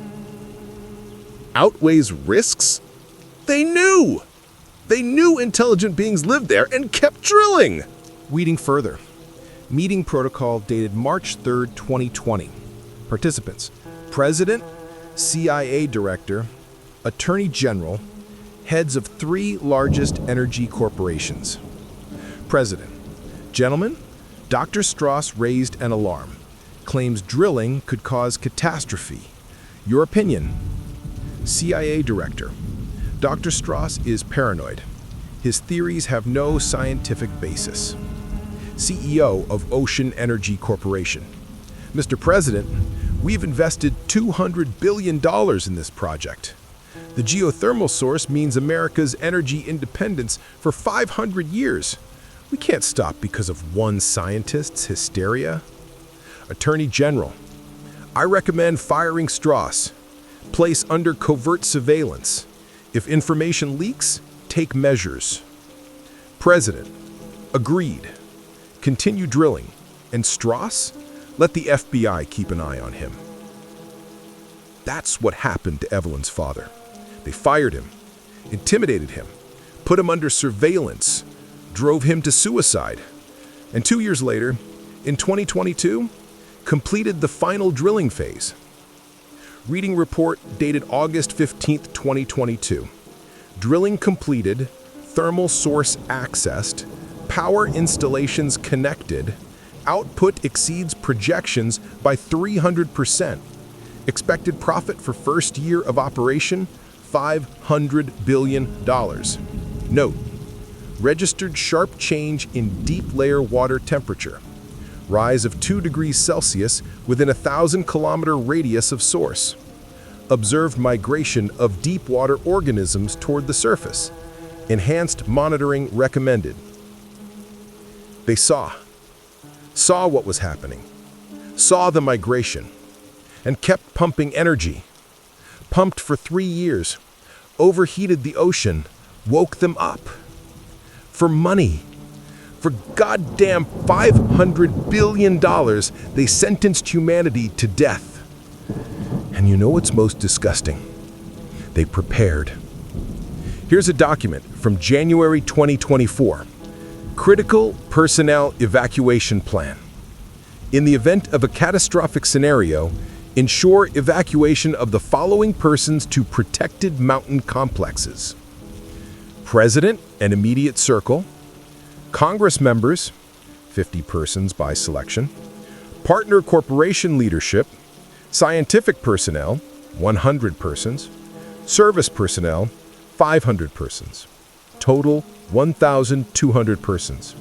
Outweighs risks? They knew! They knew intelligent beings lived there and kept drilling! Reading further. Meeting protocol dated March 3rd, 2020. Participants: President, CIA Director, Attorney General, heads of 3 largest energy corporations. President: Gentlemen, Dr. Strauss raised an alarm. Claims drilling could cause catastrophe. Your opinion? CIA Director: Dr. Strauss is paranoid. His theories have no scientific basis. CEO of Ocean Energy Corporation: Mr. President, we've invested $200 billion in this project. The geothermal source means America's energy independence for 500 years. We can't stop because of one scientist's hysteria. Attorney General: I recommend firing Strauss. Place under covert surveillance. If information leaks, take measures. President: agreed. Continue drilling. And Strauss? Let the FBI keep an eye on him. That's what happened to Evelyn's father. They fired him, intimidated him, put him under surveillance, drove him to suicide. And 2 years later, in 2022, completed the final drilling phase. Reading report dated August 15, 2022. Drilling completed, thermal source accessed, power installations connected, output exceeds projections by 300%. Expected profit for first year of operation, $500 billion. Note, registered sharp change in deep layer water temperature. Rise of 2 degrees Celsius within a 1,000-kilometer radius of source. Observed migration of deep water organisms toward the surface. Enhanced monitoring recommended. They saw what was happening, saw the migration, and kept pumping energy. Pumped for 3 years, overheated the ocean, woke them up. For money, for goddamn $500 billion, they sentenced humanity to death. And you know what's most disgusting? They prepared. Here's a document from January 2024. Critical Personnel Evacuation Plan. In the event of a catastrophic scenario, ensure evacuation of the following persons to protected mountain complexes: President and immediate circle, Congress members, 50 persons by selection, partner corporation leadership, scientific personnel, 100 persons, service personnel, 500 persons. Total, 1,200 persons.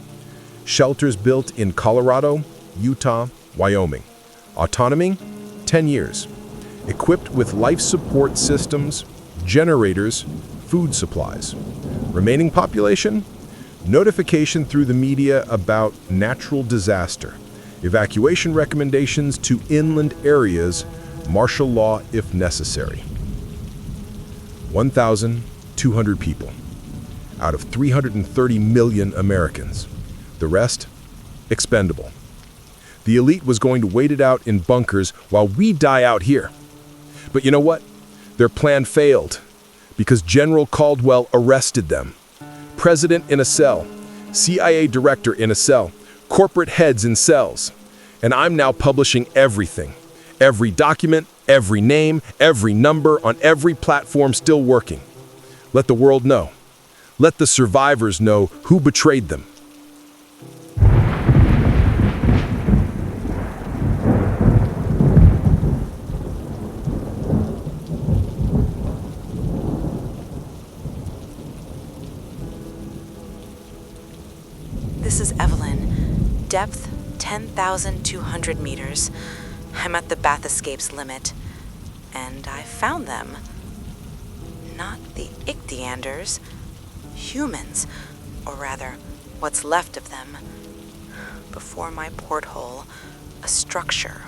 Shelters built in Colorado, Utah, Wyoming. Autonomy, 10 years. Equipped with life support systems, generators, food supplies. Remaining population, notification through the media about natural disaster. Evacuation recommendations to inland areas, martial law if necessary. 1,200 people out of 330 million Americans. The rest, expendable. The elite was going to wait it out in bunkers while we die out here. But you know what? Their plan failed because General Caldwell arrested them. President in a cell, CIA director in a cell, corporate heads in cells. And I'm now publishing everything. Every document, every name, every number on every platform still working. Let the world know. Let the survivors know who betrayed them. This is Evelyn. Depth 10,200 meters. I'm at the bath escape's limit. And I found them. Not the Ichthyanders. Humans. Or rather, what's left of them. Before my porthole, a structure.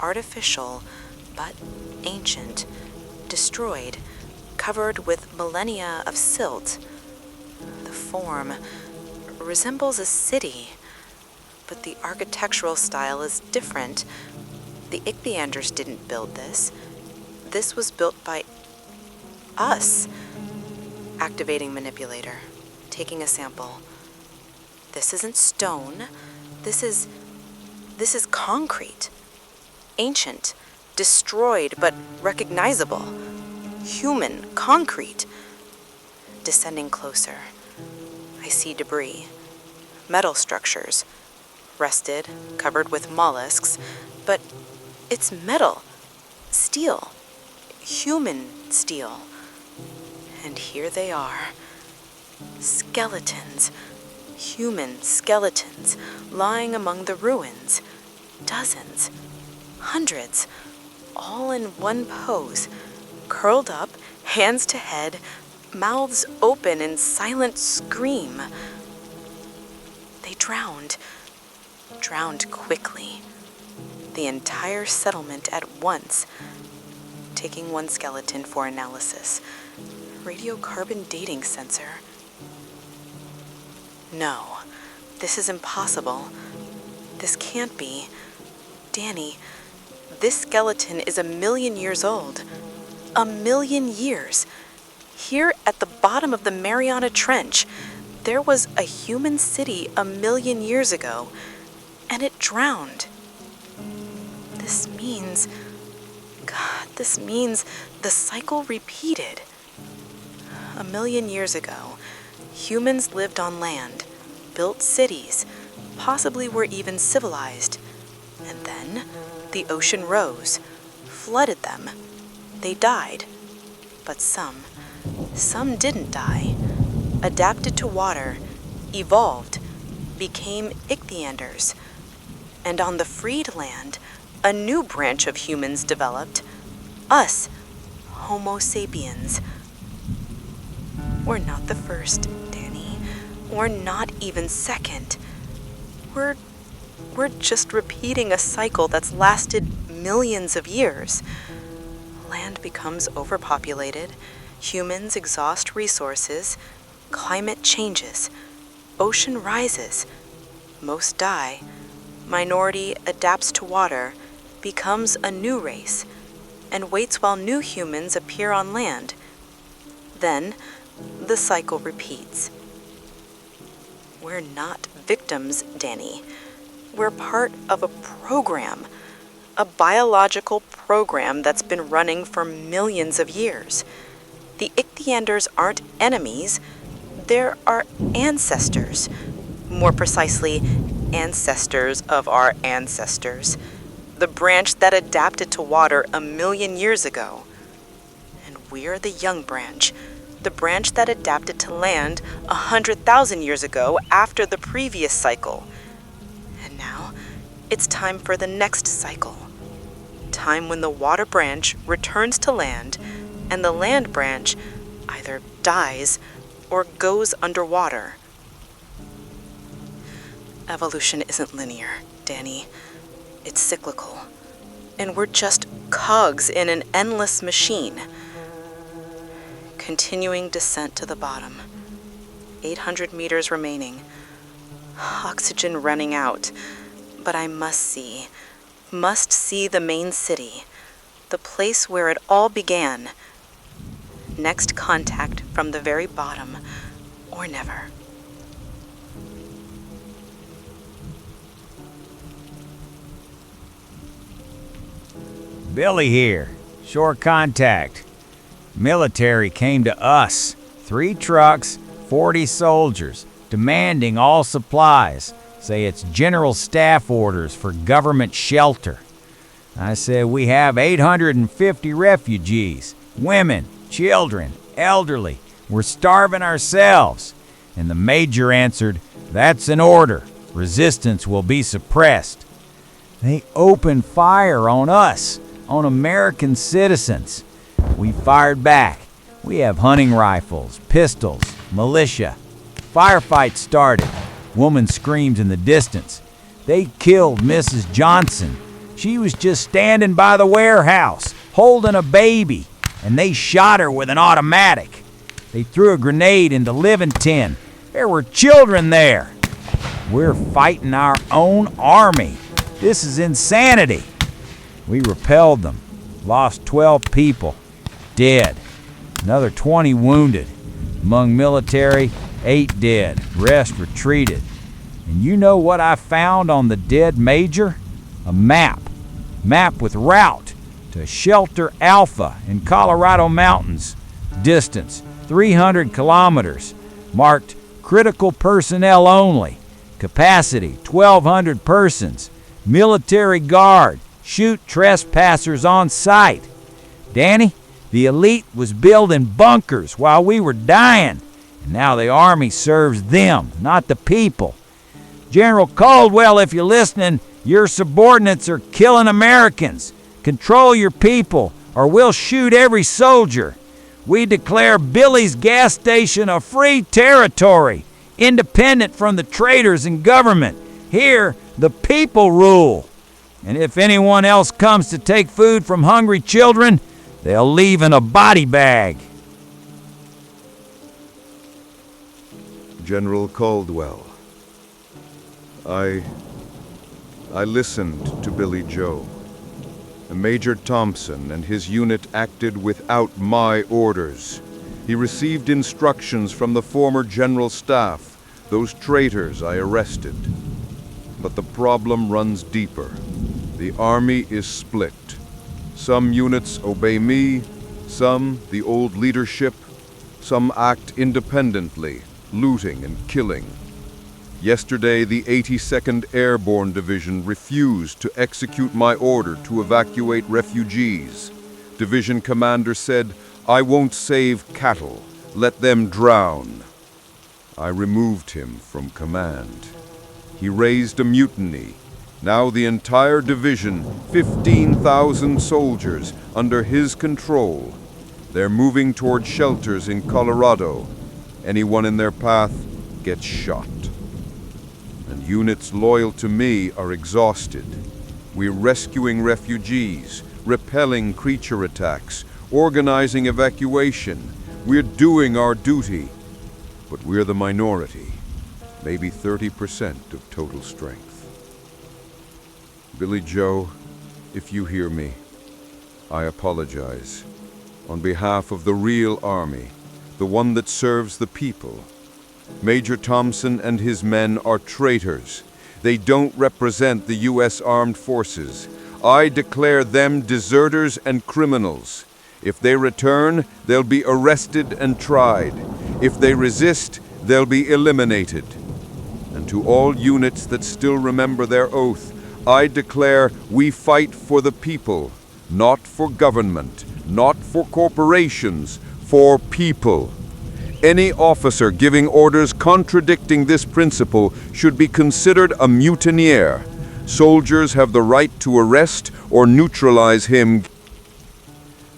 Artificial, but ancient. Destroyed. Covered with millennia of silt. The form resembles a city, but the architectural style is different. The Ichthyanders didn't build this. This was built by us. Activating manipulator. Taking a sample. This isn't stone. This is concrete. Ancient. Destroyed, but recognizable. Human. Concrete. Descending closer. I see debris. Metal structures. Rusted, covered with mollusks, but it's metal. Steel. Human steel. And here they are. Skeletons. Human skeletons lying among the ruins. Dozens. Hundreds. All in one pose. Curled up, hands to head, mouths open in silent scream. They drowned. Drowned quickly. The entire settlement at once. Taking one skeleton for analysis. Radiocarbon dating sensor. No, this is impossible. This can't be. Danny, this skeleton is 1,000,000 years old. 1,000,000 years. Here at the bottom of the Mariana Trench, there was a human city 1,000,000 years ago, and it drowned. means... God, this means the cycle repeated. 1,000,000 years ago, humans lived on land, built cities, possibly were even civilized. And then the ocean rose, flooded them. They died. But some didn't die. Adapted to water, evolved, became Ichthyanders. And on the freed land, a new branch of humans developed. Us, Homo sapiens. We're not the first, Danny. We're not even second. We're just repeating a cycle that's lasted millions of years. Land becomes overpopulated, humans exhaust resources, climate changes, ocean rises, most die, minority adapts to water, becomes a new race, and waits while new humans appear on land. Then, the cycle repeats. We're not victims, Danny. We're part of a program, a biological program that's been running for millions of years. The Ichthyanders aren't enemies, they're our ancestors. More precisely, ancestors of our ancestors. The branch that adapted to water 1,000,000 years ago. And we're the young branch, the branch that adapted to land 100,000 years ago after the previous cycle. And now, it's time for the next cycle. Time when the water branch returns to land and the land branch either dies or goes underwater. Evolution isn't linear, Danny. It's cyclical. And we're just cogs in an endless machine. Continuing descent to the bottom. 800 meters remaining. Oxygen running out. But I must see the main city. The place where it all began. Next contact from the very bottom, or never. Billy here. Shore contact. Military came to us. 3 trucks, 40 soldiers, demanding all supplies. Say it's general staff orders for government shelter. I said we have 850 refugees. Women, children, elderly. We're starving ourselves. And the major answered, that's an order. Resistance will be suppressed. They opened fire on us, on American citizens. We fired back. We have hunting rifles, pistols, militia. Firefight started. Woman screams in the distance. They killed Mrs. Johnson. She was just standing by the warehouse, holding a baby, and they shot her with an automatic. They threw a grenade into living tin. There were children there. We're fighting our own army. This is insanity. We repelled them. Lost 12 people. Dead. Another 20 wounded. Among military, 8 dead. Rest retreated. And you know what I found on the dead major? A map. Map with route to Shelter Alpha in Colorado Mountains. Distance 300 kilometers. Marked critical personnel only. Capacity 1,200 persons. Military guard. Shoot trespassers on sight. Danny, the elite was building bunkers while we were dying. And now the army serves them, not the people. General Caldwell, if you're listening, your subordinates are killing Americans. Control your people, or we'll shoot every soldier. We declare Billy's gas station a free territory, independent from the traitors in government. Here, the people rule. And if anyone else comes to take food from hungry children, they'll leave in a body bag. General Caldwell. I listened to Billy Joe. Major Thompson and his unit acted without my orders. He received instructions from the former General Staff, those traitors I arrested. But the problem runs deeper. The army is split. Some units obey me, some the old leadership, some act independently, looting and killing. Yesterday, the 82nd Airborne Division refused to execute my order to evacuate refugees. Division commander said, "I won't save cattle. Let them drown." I removed him from command. He raised a mutiny. Now the entire division, 15,000 soldiers, under his control. They're moving toward shelters in Colorado. Anyone in their path gets shot. And units loyal to me are exhausted. We're rescuing refugees, repelling creature attacks, organizing evacuation. We're doing our duty. But we're the minority, maybe 30% of total strength. Billy Joe, if you hear me, I apologize. On behalf of the real army, the one that serves the people. Major Thompson and his men are traitors. They don't represent the U.S. Armed Forces. I declare them deserters and criminals. If they return, they'll be arrested and tried. If they resist, they'll be eliminated. And to all units that still remember their oath, I declare we fight for the people, not for government, not for corporations, for people. Any officer giving orders contradicting this principle should be considered a mutineer. Soldiers have the right to arrest or neutralize him.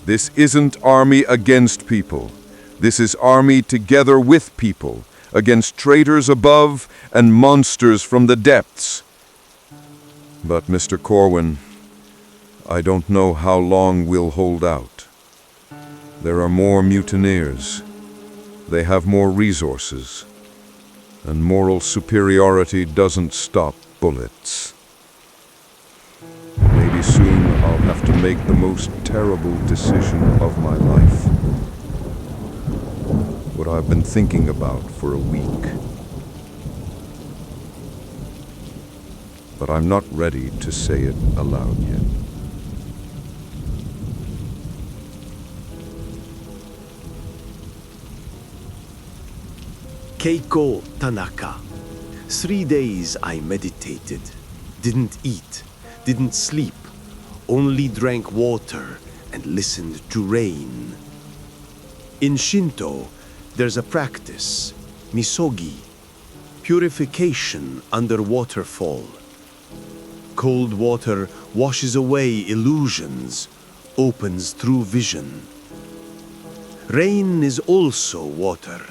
This isn't army against people. This is army together with people, against traitors above and monsters from the depths. But, Mr. Corwin, I don't know how long we'll hold out. There are more mutineers. They have more resources. And moral superiority doesn't stop bullets. Maybe soon I'll have to make the most terrible decision of my life. What I've been thinking about for a week. But I'm not ready to say it aloud yet. Keiko Tanaka. 3 days I meditated, didn't eat, didn't sleep, only drank water and listened to rain. In Shinto, there's a practice, misogi, purification under waterfall. Cold water washes away illusions, opens true vision. Rain is also water.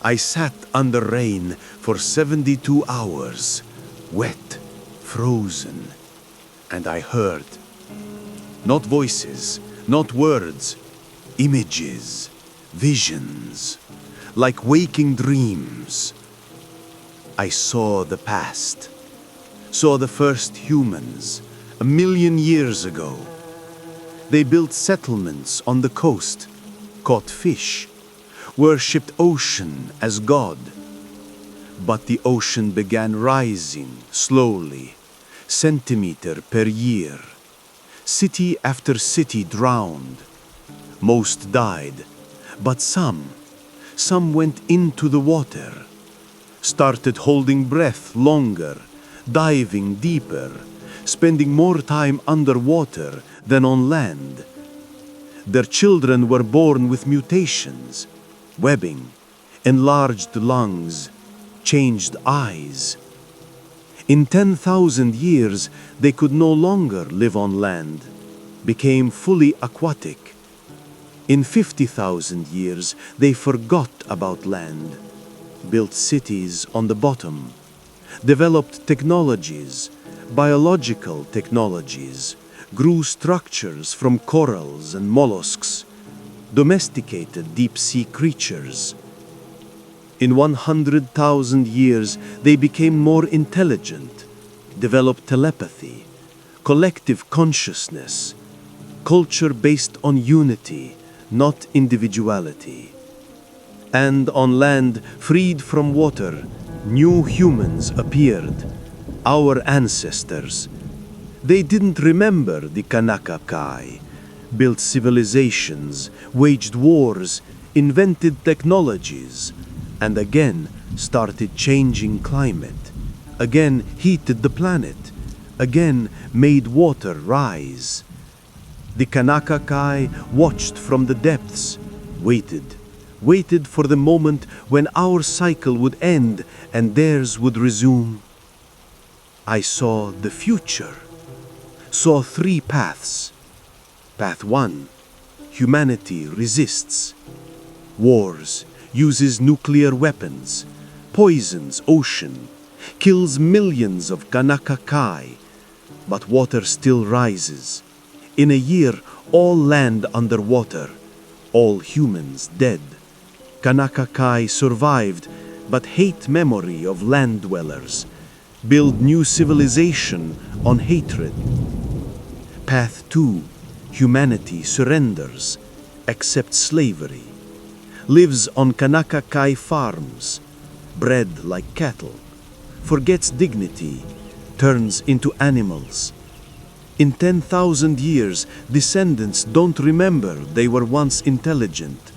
I sat under rain for 72 hours, wet, frozen, and I heard. Not voices, not words, images, visions, like waking dreams. I saw the past, saw the first humans, 1 million years ago. They built settlements on the coast, caught fish, worshipped ocean as God. But the ocean began rising slowly, centimeter per year. City after city drowned. Most died, but some went into the water, started holding breath longer, diving deeper, spending more time underwater than on land. Their children were born with mutations, webbing, enlarged lungs, changed eyes. In 10,000 years, they could no longer live on land, became fully aquatic. In 50,000 years, they forgot about land, built cities on the bottom, developed technologies, biological technologies, grew structures from corals and mollusks, domesticated deep-sea creatures. In 100,000 years, they became more intelligent, developed telepathy, collective consciousness, culture based on unity, not individuality. And on land, freed from water, new humans appeared, our ancestors. They didn't remember the Tanaka Kai, built civilizations, waged wars, invented technologies, and again started changing climate, again heated the planet, again made water rise. The Tanaka Kai watched from the depths, waited for the moment when our cycle would end and theirs would resume. I saw the future, saw three paths. Path 1, humanity resists. Wars, uses nuclear weapons, poisons ocean, kills millions of Tanaka Kai, but water still rises. In a year, all land underwater, all humans dead. Tanaka Kai survived, but hate memory of land dwellers. Build new civilization on hatred. Path 2, humanity surrenders, accepts slavery. Lives on Tanaka Kai farms, bred like cattle. Forgets dignity, turns into animals. In 10,000 years, descendants don't remember they were once intelligent,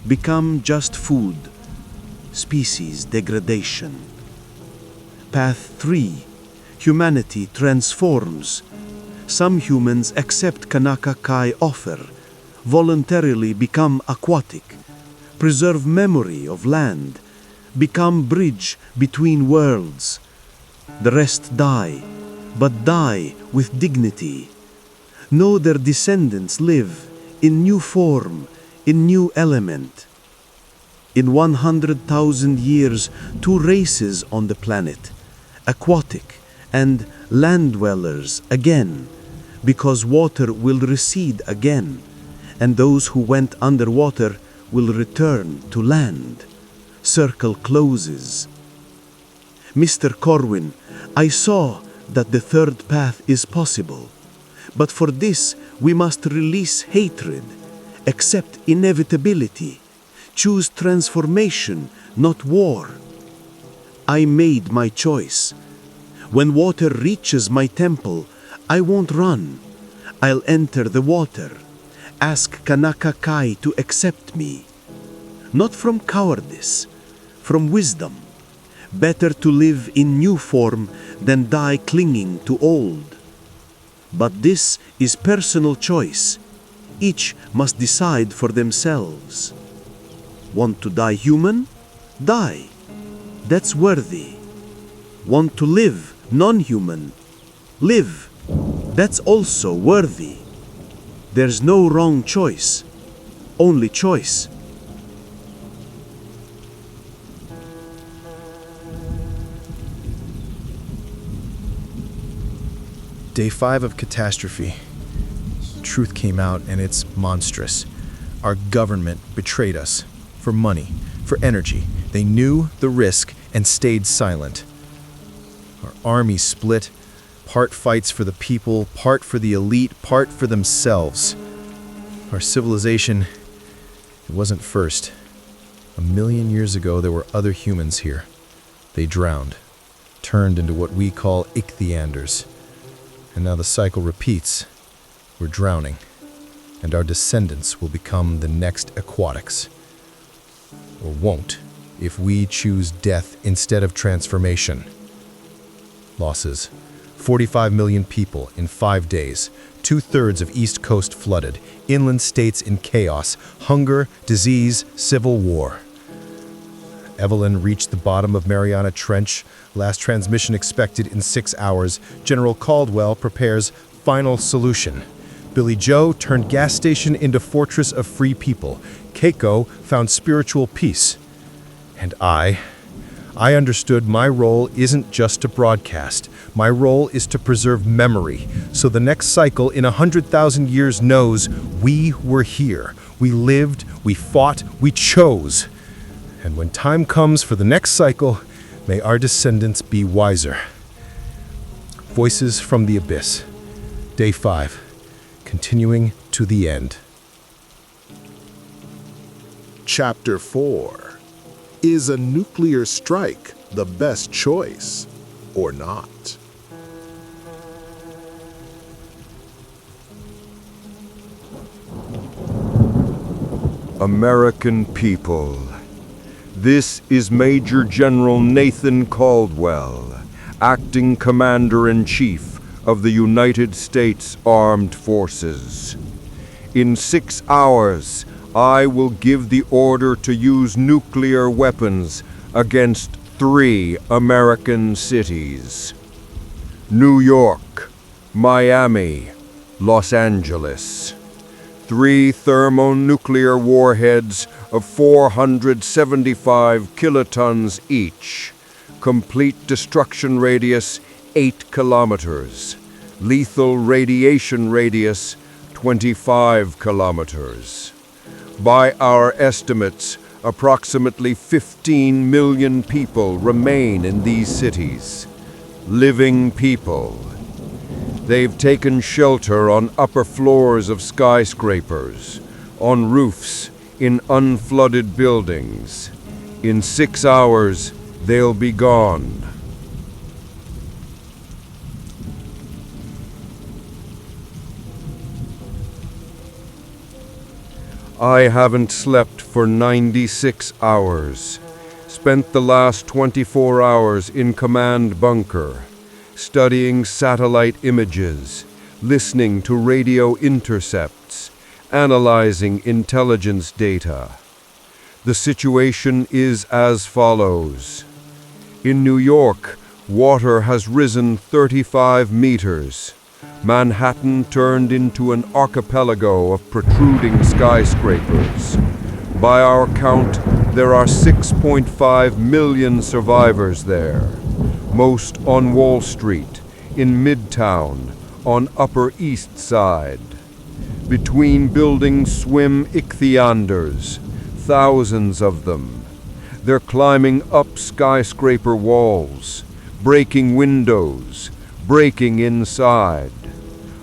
become just food. Species degradation. Path 3, humanity transforms. Some humans accept Tanaka Kai offer, voluntarily become aquatic, preserve memory of land, become bridge between worlds. The rest die, but die with dignity. Know their descendants live in new form, in new element. In 100,000 years, two races on the planet, aquatic and land dwellers again, because water will recede again, and those who went underwater will return to land. Circle closes. Mr. Corwin, I saw that the third path is possible, but for this we must release hatred, accept inevitability, choose transformation, not war. I made my choice. When water reaches my temple, I won't run. I'll enter the water. Ask Tanaka Kai to accept me. Not from cowardice, from wisdom. Better to live in new form than die clinging to old. But this is personal choice. Each must decide for themselves. Want to die human? Die. That's worthy. Want to live non-human? Live. That's also worthy. There's no wrong choice, only choice. Day 5 of catastrophe. Truth came out and it's monstrous. Our government betrayed us. For money, for energy. They knew the risk and stayed silent. Our army split. Part fights for the people, part for the elite, part for themselves. Our civilization, it wasn't first. 1,000,000 years ago, there were other humans here. They drowned, turned into what we call Ichthyanders. And now the cycle repeats. We're drowning, and our descendants will become the next aquatics. Or won't, if we choose death instead of transformation. Losses. 45 million people in 5 days, 2/3 of East Coast flooded, inland states in chaos, hunger, disease, civil war. Evelyn reached the bottom of Mariana Trench, last transmission expected in 6 hours. General Caldwell prepares final solution. Billy Joe turned gas station into fortress of free people. Keiko found spiritual peace. And I understood my role isn't just to broadcast. My role is to preserve memory, so the next cycle in 100,000 years knows we were here. We lived, we fought, we chose. And when time comes for the next cycle, may our descendants be wiser. Voices from the Abyss. Day 5. Continuing to the end. Chapter 4. Is a nuclear strike the best choice or not? American people. This is Major General Nathan Caldwell, Acting Commander-in-Chief of the United States Armed Forces. In 6 hours, I will give the order to use nuclear weapons against 3 American cities: New York, Miami, Los Angeles. 3 thermonuclear warheads of 475 kilotons each. Complete destruction radius 8 kilometers. Lethal radiation radius 25 kilometers. By our estimates, approximately 15 million people remain in these cities. Living people. They've taken shelter on upper floors of skyscrapers, on roofs, in unflooded buildings. In 6 hours, they'll be gone. I haven't slept for 96 hours. Spent the last 24 hours in command bunker, studying satellite images, listening to radio intercepts, analyzing intelligence data. The situation is as follows. In New York, water has risen 35 meters. Manhattan turned into an archipelago of protruding skyscrapers. By our count, there are 6.5 million survivors there. Most on Wall Street, in Midtown, on Upper East Side. Between buildings swim ichthyanders, thousands of them. They're climbing up skyscraper walls, breaking windows, breaking inside.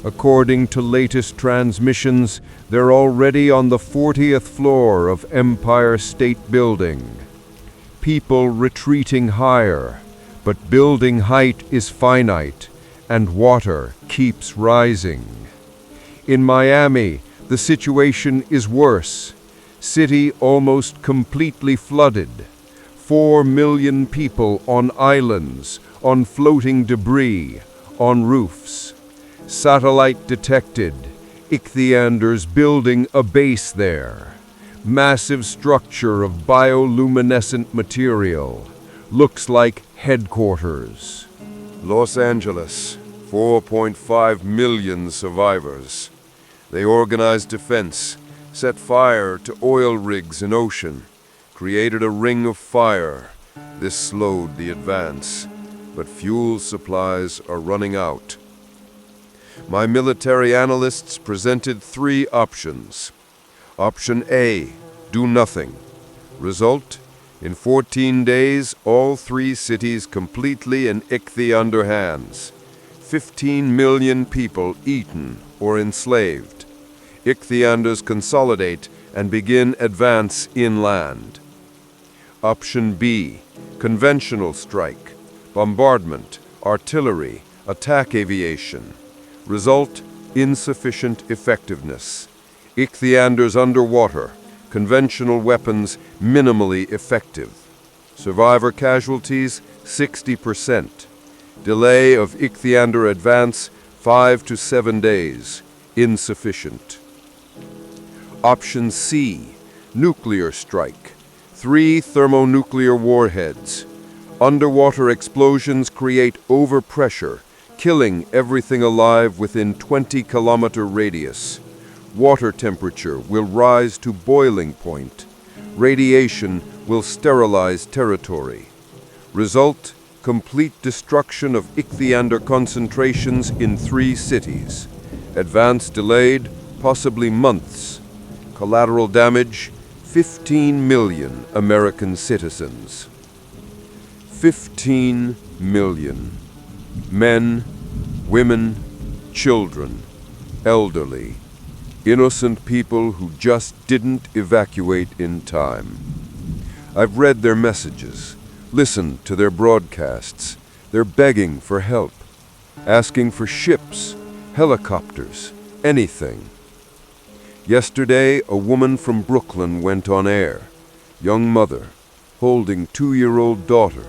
According to latest transmissions, they're already on the 40th floor of Empire State Building. People retreating higher, but building height is finite, and water keeps rising. In Miami, the situation is worse. City almost completely flooded. 4 million people on islands, on floating debris, on roofs. Satellite detected. Ichthyanders building a base there. Massive structure of bioluminescent material. Looks like headquarters. Los Angeles, 4.5 million survivors. They organized defense, set fire to oil rigs in ocean, created a ring of fire. This slowed the advance, but fuel supplies are running out. My military analysts presented 3 options. Option A, do nothing. Result, in 14 days, all 3 cities completely in Ichthyanders hands. 15 million people eaten or enslaved. Ichthyanders consolidate and begin advance inland. Option B, conventional strike, bombardment, artillery, attack aviation. Result, insufficient effectiveness. Ichthyanders underwater, conventional weapons minimally effective. Survivor casualties, 60%. Delay of Ichthyanders advance, 5 to 7 days, insufficient. Option C, nuclear strike. 3 thermonuclear warheads. Underwater explosions create overpressure, killing everything alive within 20-kilometer radius. Water temperature will rise to boiling point. Radiation will sterilize territory. Result, complete destruction of Ichthyanders concentrations in 3 cities. Advance delayed, possibly months. Collateral damage, 15 million American citizens. 15 million. Men, women, children, elderly, innocent people who just didn't evacuate in time. I've read their messages, listened to their broadcasts. They're begging for help, asking for ships, helicopters, anything. Yesterday, a woman from Brooklyn went on air. Young mother, holding 2-year-old daughter,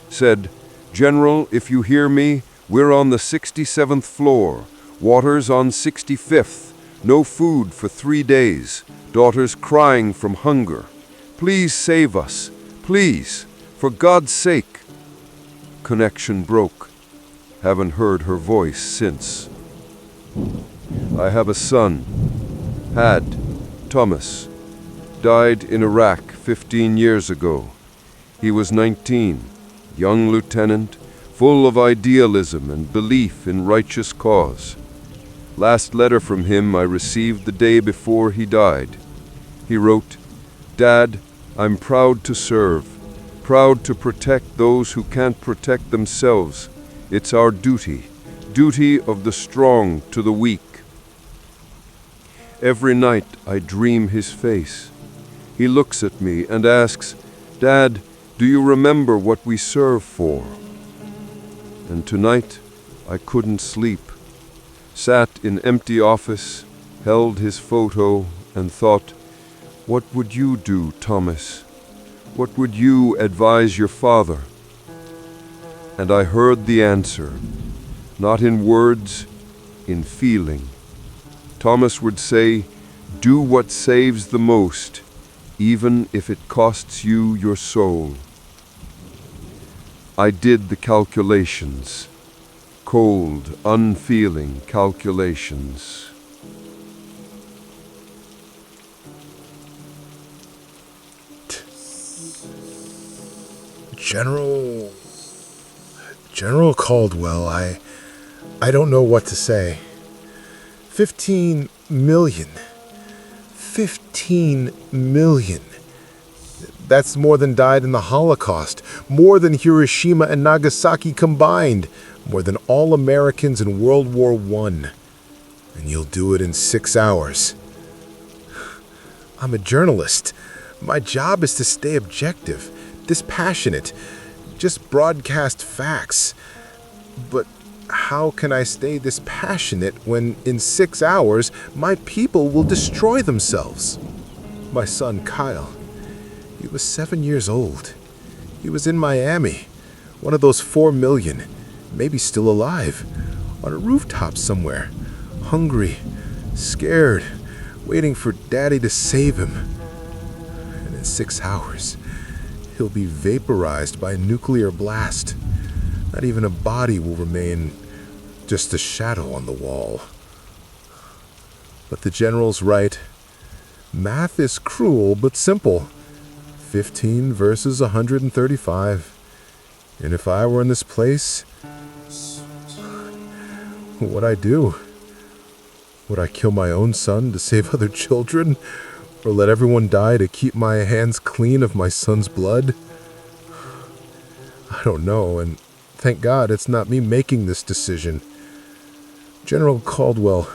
said, "General, if you hear me, we're on the 67th floor. Water's on 65th. No food for 3 days. Daughter's crying from hunger. Please save us. Please, for God's sake." Connection broke. Haven't heard her voice since. I have a son. Had. Thomas. Died in Iraq 15 years ago. He was 19, young lieutenant, full of idealism and belief in righteous cause. Last letter from him I received the day before he died. He wrote, "Dad, I'm proud to serve, proud to protect those who can't protect themselves. It's our duty, duty of the strong to the weak." Every night I dream his face. He looks at me and asks, "Dad, do you remember what we serve for?" And tonight I couldn't sleep. Sat in empty office, held his photo, and thought, what would you do, Thomas? What would you advise your father? And I heard the answer, not in words, in feeling. Thomas would say, "Do what saves the most, even if it costs you your soul." I did the calculations. Cold, unfeeling calculations. General Caldwell, I don't know what to say. 15 million. 15 million. That's more than died in the Holocaust, more than Hiroshima and Nagasaki combined, more than all Americans in World War I. And you'll do it in 6 hours. I'm a journalist. My job is to stay objective, dispassionate, just broadcast facts. But how can I stay dispassionate when in 6 hours my people will destroy themselves? My son Kyle, he was 7 years old. He was in Miami, one of those 4 million, maybe still alive, on a rooftop somewhere, hungry, scared, waiting for Daddy to save him. And in 6 hours, he'll be vaporized by a nuclear blast. Not even a body will remain, just a shadow on the wall. But the general's right. Math is cruel but simple. 15 versus 135. And if I were in this place, what would I do? Would I kill my own son to save other children? Or let everyone die to keep my hands clean of my son's blood? I don't know, and thank God it's not me making this decision. General Caldwell,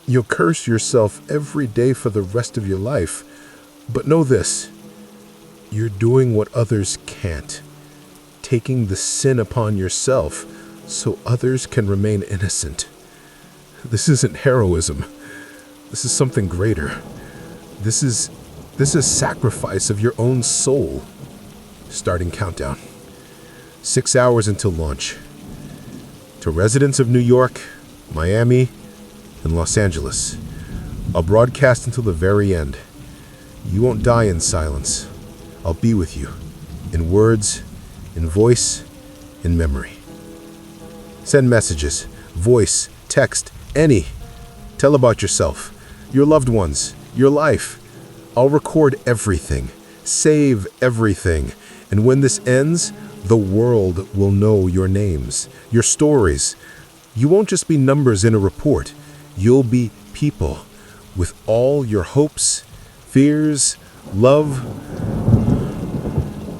you'll curse yourself every day for the rest of your life, but know this, you're doing what others can't, taking the sin upon yourself so others can remain innocent. This isn't heroism. This is something greater. This is sacrifice of your own soul. Starting countdown. 6 hours until launch. To residents of New York, Miami, and Los Angeles, I'll broadcast until the very end. You won't die in silence. I'll be with you, in words, in voice, in memory. Send messages, voice, text, any. Tell about yourself, your loved ones, your life. I'll record everything, save everything, and when this ends, the world will know your names, your stories. You won't just be numbers in a report. You'll be people with all your hopes, fears, love,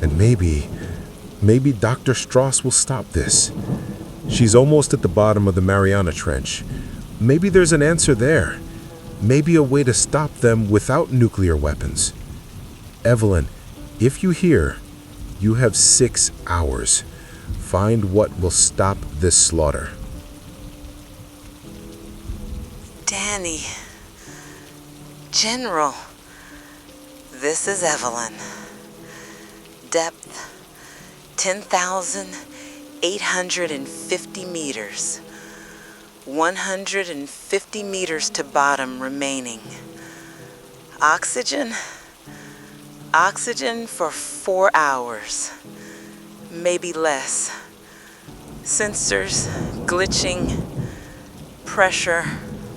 and maybe Dr. Strauss will stop this. She's almost at the bottom of the Mariana Trench. Maybe there's an answer there. Maybe a way to stop them without nuclear weapons. Evelyn, if you hear, you have 6 hours. Find what will stop this slaughter. Danny, General, this is Evelyn. Depth 10,850 meters. 150 meters to bottom remaining. Oxygen for 4 hours, maybe less. Sensors glitching, pressure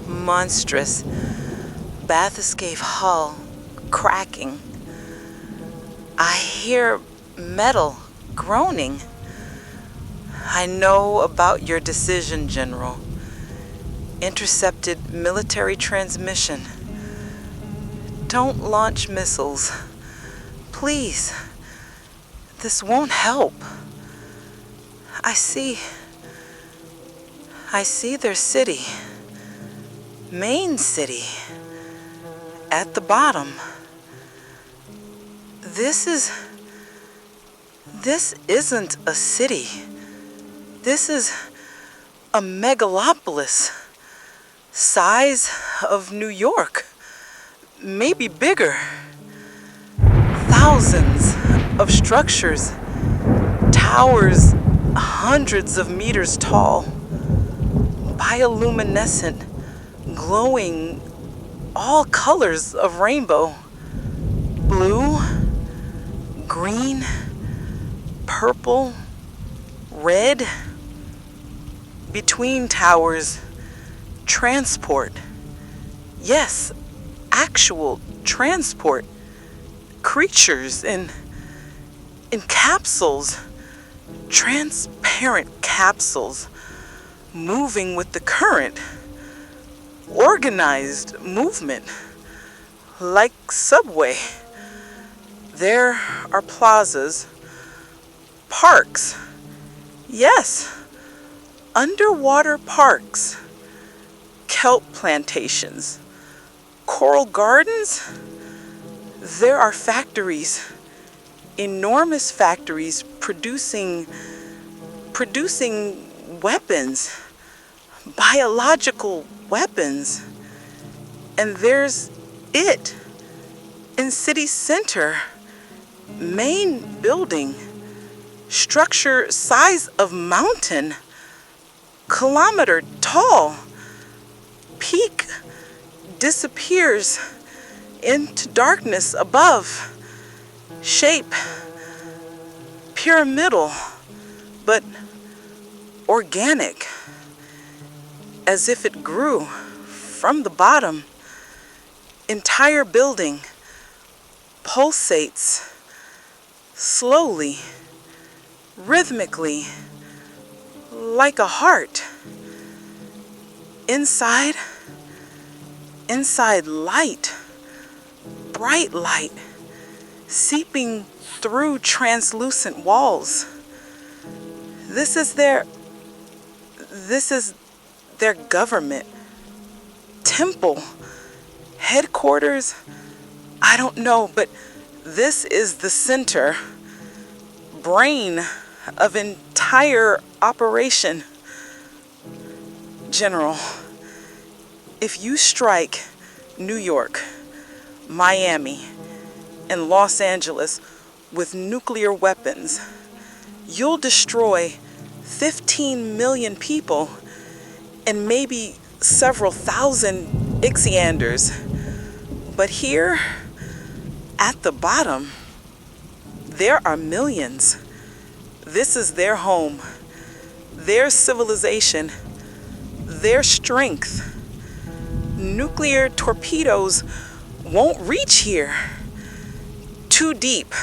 monstrous, bathyscaphe hull cracking. I hear metal groaning. I know about your decision, General. Intercepted military transmission. Don't launch missiles. Please. This won't help. I see their city. Main city. At the bottom. This isn't a city. This is a megalopolis. Size of New York. Maybe bigger. Thousands of structures. Towers hundreds of meters tall. Bioluminescent, glowing all colors of rainbow. Blue, green, purple, red. Between towers, transport. Yes, actual transport. Creatures in capsules. Transparent capsules. Moving with the current. Organized movement. Like subway. There are plazas. Parks. Yes. Underwater parks. Kelp plantations. Coral gardens. There are factories. Enormous factories producing weapons. Biological weapons. And there's it. In city center. Main building. Structure size of mountain. Kilometer tall. Peak disappears into darkness above. Shape pyramidal, but organic, as if it grew from the bottom. Entire building pulsates slowly, rhythmically, like a heart. Inside light, bright light, seeping through translucent walls. This is their government, temple, headquarters. I don't know, but this is the center, brain of entire operation. General, if you strike New York, Miami, and Los Angeles with nuclear weapons, you'll destroy 15 million people and maybe several thousand Ichthyanders. But here, at the bottom, there are millions. This is their home, their civilization, their strength. Nuclear torpedoes won't reach here. Too deep.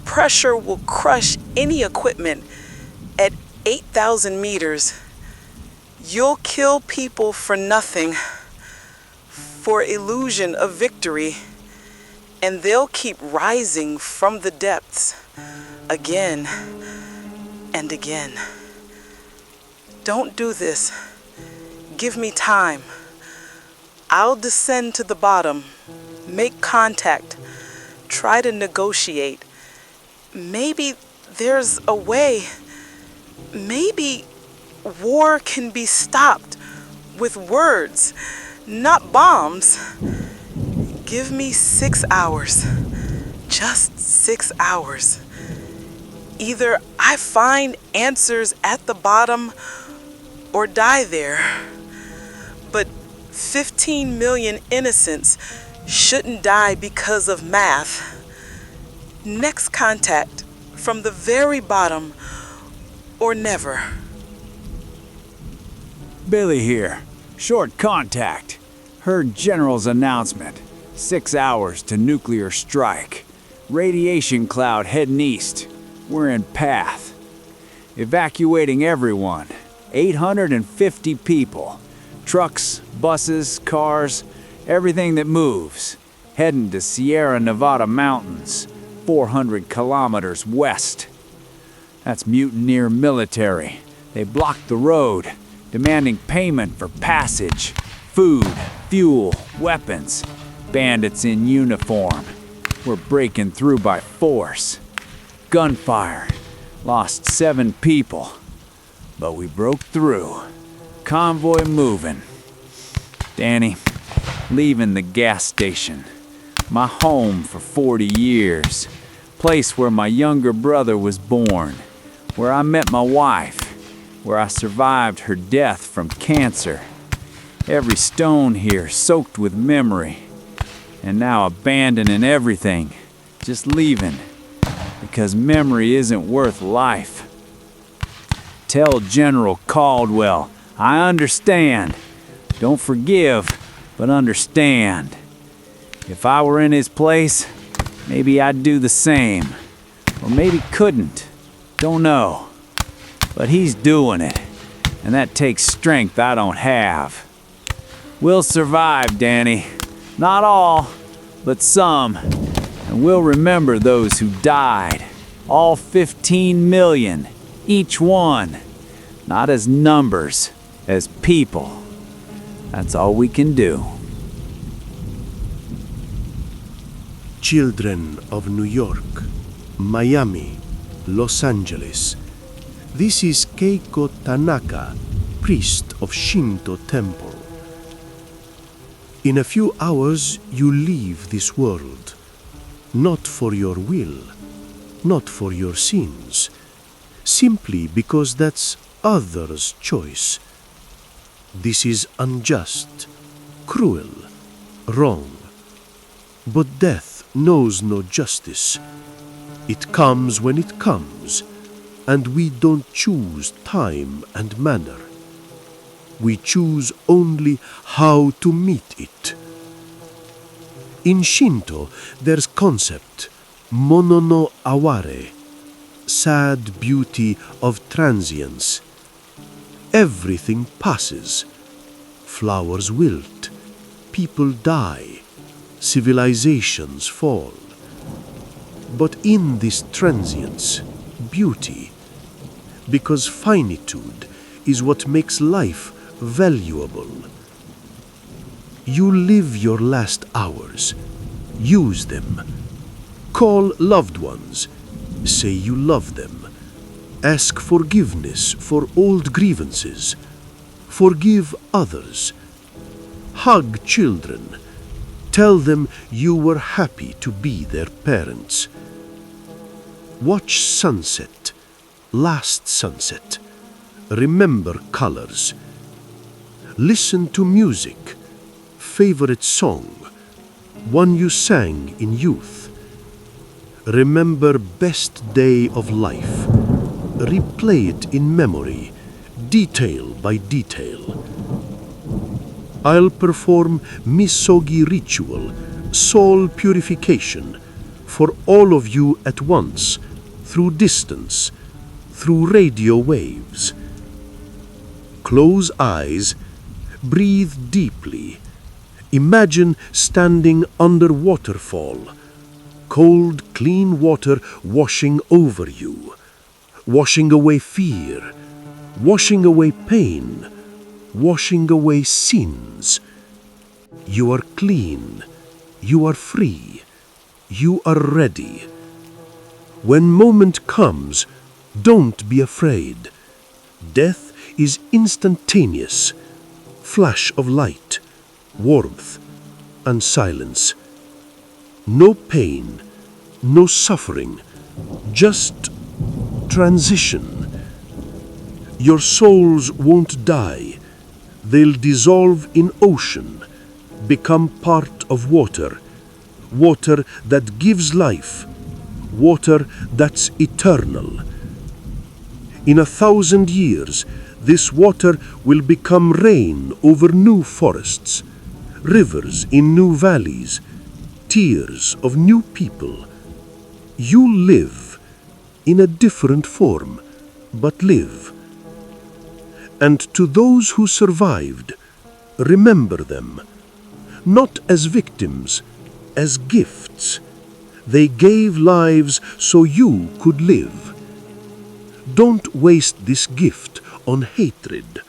Pressure will crush any equipment at 8,000 meters. You'll kill people for nothing, for illusion of victory, and they'll keep rising from the depths again and again. Don't do this. Give me time. I'll descend to the bottom, make contact, try to negotiate. Maybe there's a way. Maybe war can be stopped with words, not bombs. Give me 6 hours. Just 6 hours. Either I find answers at the bottom or die there. But 15 million innocents shouldn't die because of math. Next contact from the very bottom or never. Billy here. Short contact. Heard General's announcement. 6 hours to nuclear strike. Radiation cloud heading east. We're in path. Evacuating everyone. 850 people. Trucks, buses, cars, everything that moves. Heading to Sierra Nevada mountains, 400 kilometers west. That's mutineer military. They blocked the road, demanding payment for passage, food, fuel, weapons. Bandits in uniform. We're breaking through by force. Gunfire. Lost 7 people. But we broke through. Convoy moving. Danny, leaving the gas station. My home for 40 years. Place where my younger brother was born. Where I met my wife. Where I survived her death from cancer. Every stone here soaked with memory. And now abandoning everything. Just leaving. Because memory isn't worth life. Tell General Caldwell, I understand. Don't forgive, but understand. If I were in his place, maybe I'd do the same. Or maybe couldn't. Don't know. But he's doing it. And that takes strength I don't have. We'll survive, Danny. Not all, but some. And we'll remember those who died. All 15 million. Each one. Not as numbers, as people. That's all we can do. Children of New York, Miami, Los Angeles. This is Keiko Tanaka, priest of Shinto temple. In a few hours you leave this world. Not for your will, not for your sins, simply because that's others' choice. This is unjust, cruel, wrong. But death knows no justice. It comes when it comes, and we don't choose time and manner. We choose only how to meet it. In Shinto, there's concept, mono no aware, sad beauty of transience. Everything passes. Flowers wilt, people die, civilizations fall. But in this transience, beauty, because finitude is what makes life valuable. You live your last hours. Use them. Call loved ones. Say you love them. Ask forgiveness for old grievances. Forgive others. Hug children. Tell them you were happy to be their parents. Watch sunset. Last sunset. Remember colors. Listen to music. Favorite song, one you sang in youth. Remember best day of life. Replay it in memory, detail by detail. I'll perform misogi ritual, soul purification, for all of you at once, through distance, through radio waves. Close eyes, breathe deeply. Imagine standing under waterfall, cold, clean water washing over you, washing away fear, washing away pain, washing away sins. You are clean, you are free, you are ready. When moment comes, don't be afraid. Death is instantaneous, flash of light, warmth, and silence. No pain, no suffering, just transition. Your souls won't die. They'll dissolve in ocean, become part of water, water that gives life, water that's eternal. In 1,000 years, this water will become rain over new forests, rivers in new valleys, tears of new people. You live in a different form, but live. And to those who survived, remember them, not as victims, as gifts. They gave lives so you could live. Don't waste this gift on hatred,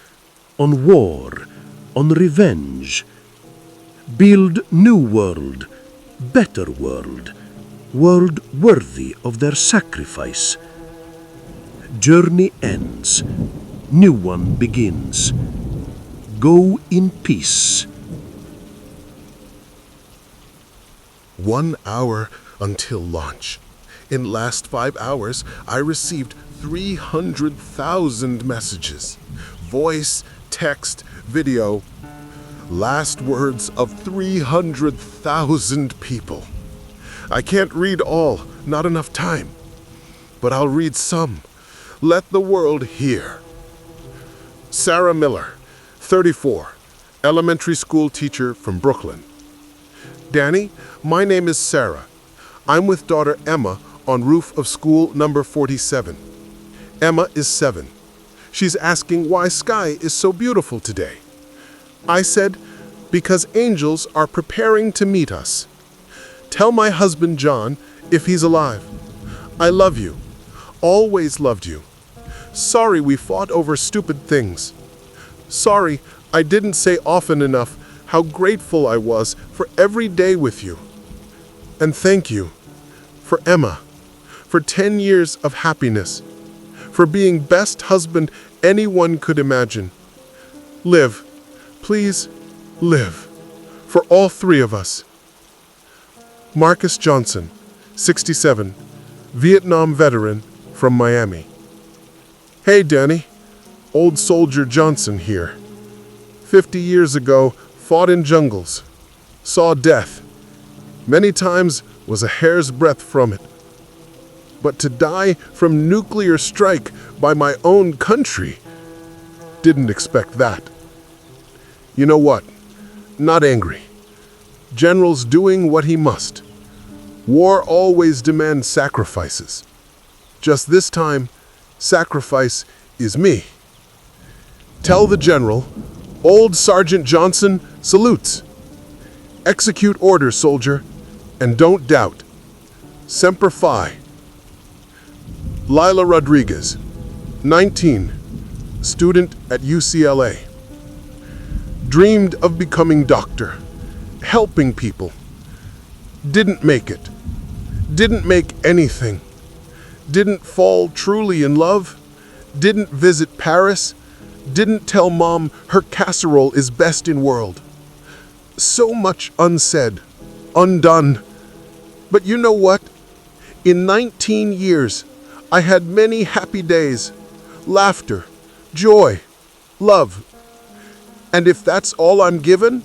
on war, on revenge. Build new world, better world, world worthy of their sacrifice. Journey ends, new one begins. Go in peace. 1 hour until launch. In last 5 hours, I received 300,000 messages. Voice, text, video. Last words of 300,000 people. I can't read all, not enough time. But I'll read some. Let the world hear. Sarah Miller, 34, elementary school teacher from Brooklyn. Danny, my name is Sarah. I'm with daughter Emma on roof of school number 47. Emma is 7. She's asking why sky is so beautiful today. I said, because angels are preparing to meet us. Tell my husband John if he's alive. I love you. Always loved you. Sorry we fought over stupid things. Sorry I didn't say often enough how grateful I was for every day with you. And thank you for Emma, for 10 years of happiness, for being best husband anyone could imagine. Live, please live, for all 3 of us. Marcus Johnson, 67, Vietnam veteran from Miami. Hey Danny, old soldier Johnson here. 50 years ago, fought in jungles, saw death. Many times was a hair's breadth from it. But to die from nuclear strike by my own country, didn't expect that. You know what? Not angry. General's doing what he must. War always demands sacrifices. Just this time, sacrifice is me. Tell the general, old Sergeant Johnson salutes. Execute orders, soldier, and don't doubt. Semper Fi. Lila Rodriguez, 19, student at UCLA. Dreamed of becoming doctor, helping people. Didn't make it. Didn't make anything. Didn't fall truly in love. Didn't visit Paris. Didn't tell mom her casserole is best in world. So much unsaid, undone. But you know what? In 19 years, I had many happy days, laughter, joy, love. And if that's all I'm given,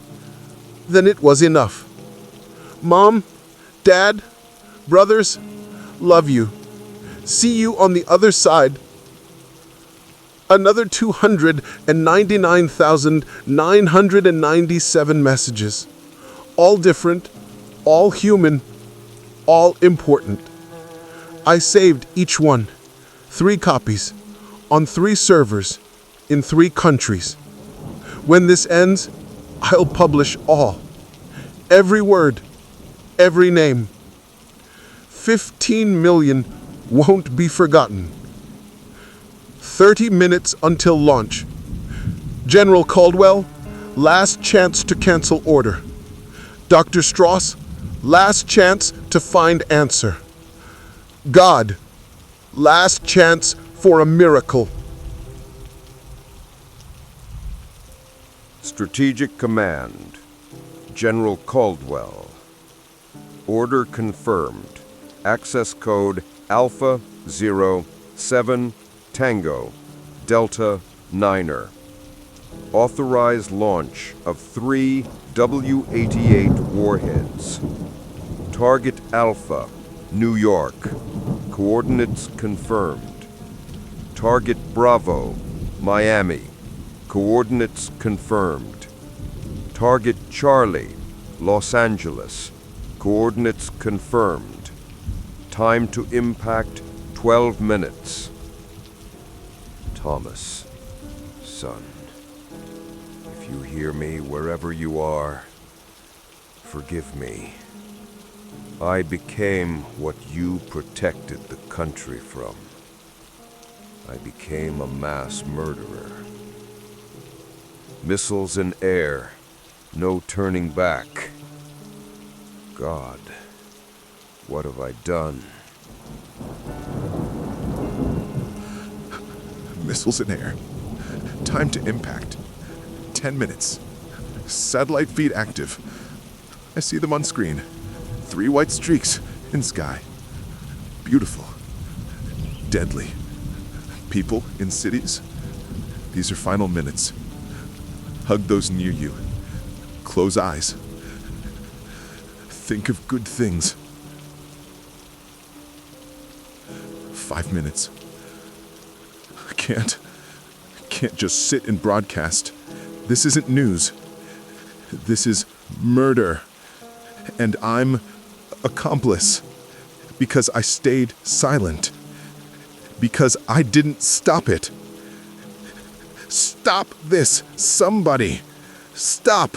then it was enough. Mom, Dad, brothers, love you. See you on the other side. Another 299,997 messages. All different, all human, all important. I saved each one, 3 copies, on 3 servers, in 3 countries. When this ends, I'll publish all. Every word, every name. 15 million won't be forgotten. 30 minutes until launch. General Caldwell, last chance to cancel order. Dr. Strauss, last chance to find answer. God, last chance for a miracle. Strategic Command, General Caldwell. Order confirmed. Access code Alpha 07 Tango Delta Niner. Authorized launch of 3 W-88 warheads. Target Alpha, New York. Coordinates confirmed. Target Bravo, Miami. Coordinates confirmed. Target Charlie, Los Angeles. Coordinates confirmed. Time to impact 12 minutes. Thomas, son, if you hear me wherever you are, forgive me. I became what you protected the country from. I became a mass murderer. Missiles in air, no turning back. God, what have I done? Missiles in air. Time to impact. 10 minutes. Satellite feed active. I see them on screen. 3 white streaks in sky. Beautiful. Deadly. People in cities. These are final minutes. Hug those near you. Close eyes. Think of good things. 5 minutes. I can't just sit and broadcast. This isn't news. This is murder. And I'm accomplice. Because I stayed silent. Because I didn't stop it. Stop this, somebody. Stop.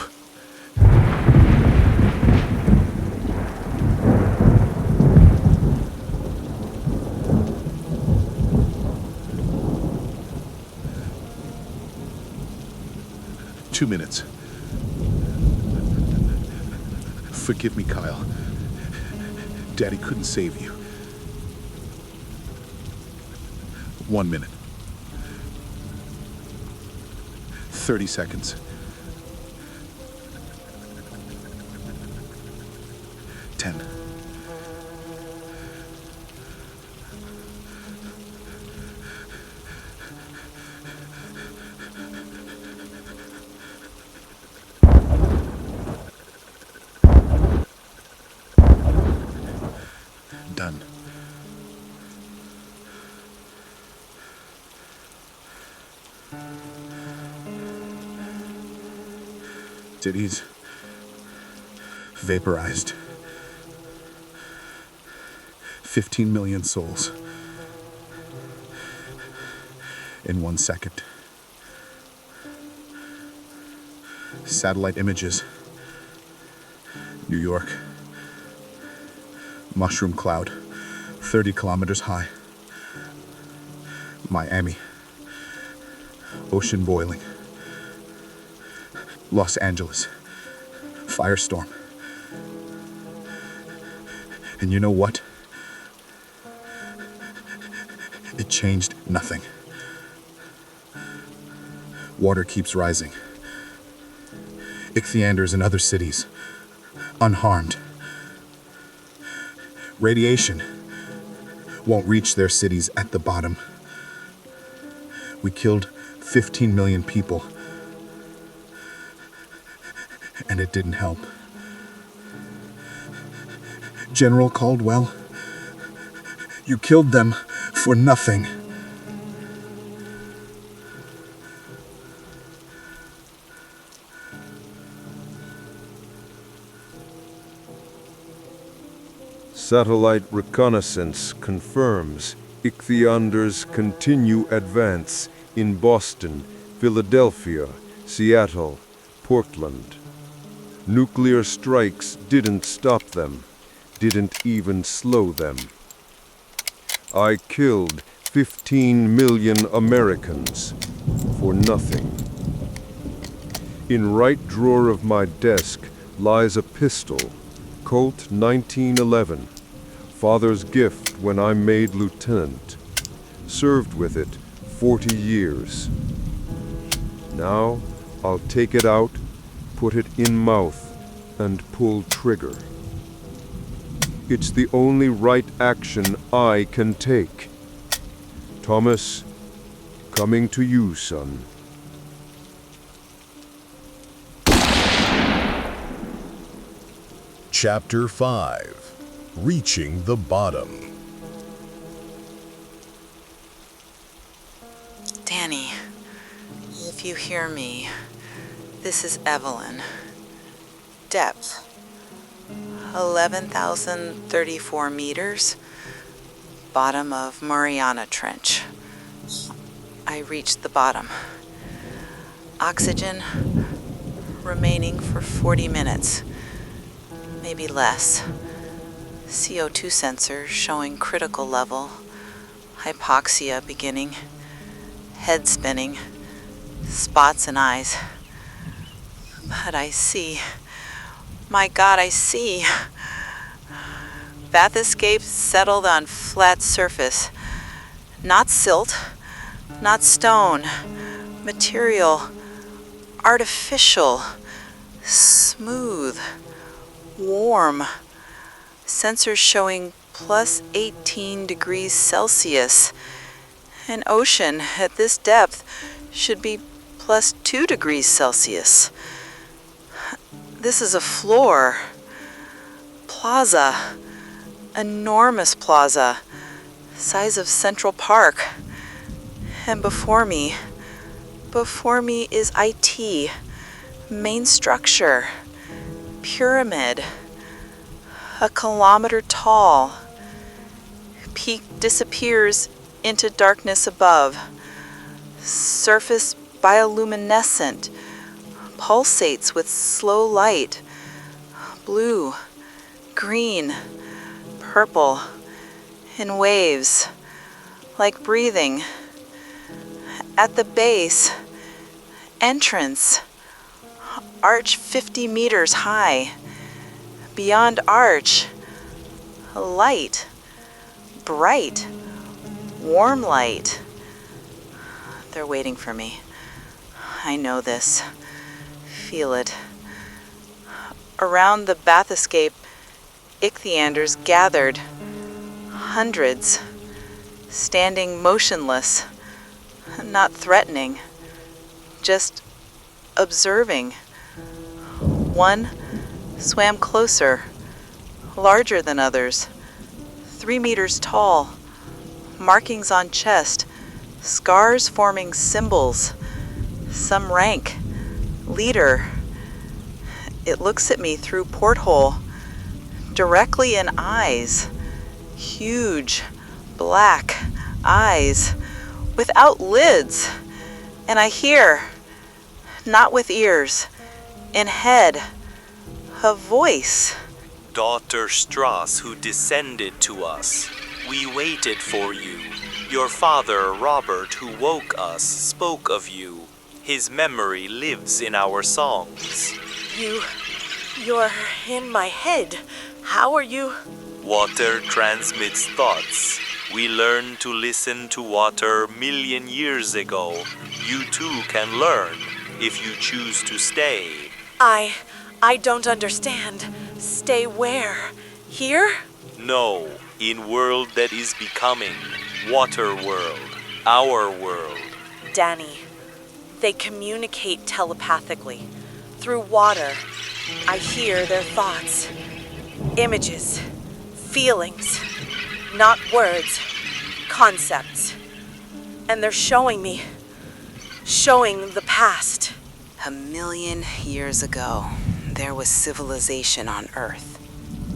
Two minutes. Forgive me, Kyle. Daddy couldn't save you. 1 minute. 30 seconds. 10. Done. Cities vaporized. 15 million souls in 1 second. Satellite images. New York. Mushroom cloud, 30 kilometers high. Miami. Ocean boiling. Los Angeles. Firestorm. And you know what? It changed nothing. Water keeps rising. Ichthyanders in other cities, unharmed. Radiation won't reach their cities at the bottom. We killed 15 million people, and it didn't help. General Caldwell, you killed them for nothing. Satellite reconnaissance confirms Ichthyanders continue advance in Boston, Philadelphia, Seattle, Portland. Nuclear strikes didn't stop them, didn't even slow them. I killed 15 million Americans for nothing. In right drawer of my desk lies a pistol, Colt 1911, father's gift when I made lieutenant. Served with it 40 years. Now I'll take it out, put it in mouth, and pull trigger. It's the only right action I can take. Thomas, coming to you, son. Chapter 5. Reaching the Bottom. Danny, if you hear me, this is Evelyn. Depth, 11,034 meters. Bottom of Mariana Trench. I reached the bottom. Oxygen remaining for 40 minutes. Maybe less. CO2 sensor showing critical level. Hypoxia beginning. Head spinning. Spots in eyes. But I see. My God, I see. Bath escape settled on flat surface. Not silt. Not stone. Material. Artificial. Smooth. Warm. Sensors showing plus 18 degrees Celsius. An ocean at this depth should be plus 2 degrees Celsius. This is a floor. Plaza. Enormous plaza. Size of Central Park. And before me is IT. Main structure. Pyramid. A kilometer tall. Peak disappears into darkness above. Surface bioluminescent. Pulsates with slow light. Blue. Green. Purple. In waves. Like breathing. At the base. Entrance. Arch 50 meters high. Beyond arch. Light. Bright. Warm light. They're waiting for me. I know this. Feel it. Around the bath escape, Ichthyanders gathered. Hundreds. Standing motionless. Not threatening. Just observing. One swam closer. Larger than others. 3 meters tall. Markings on chest. Scars forming symbols. Some rank. Leader. It looks at me through porthole. Directly in eyes. Huge, black eyes. Without lids. And I hear, not with ears, in head, a voice. Daughter Strauss, who descended to us, we waited for you. Your father, Robert, who woke us, spoke of you. His memory lives in our songs. You're in my head. How are you? Water transmits thoughts. We learned to listen to water 1,000,000 years ago. You too can learn if you choose to stay. I don't understand. Stay where? Here? No, in world that is becoming. Water world. Our world. Danny, they communicate telepathically. Through water. I hear their thoughts. Images. Feelings. Not words. Concepts. And they're showing me. Showing the past. 1,000,000 years ago, there was civilization on Earth.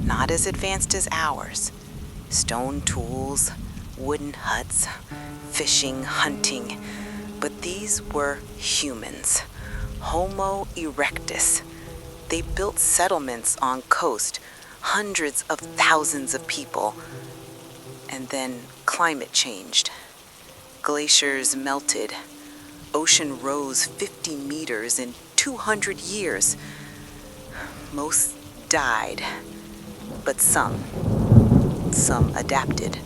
Not as advanced as ours. Stone tools, wooden huts, fishing, hunting. But these were humans. Homo erectus. They built settlements on coast, hundreds of thousands of people. And then climate changed. Glaciers melted. Ocean rose 50 meters in 200 years. Most died, but some adapted.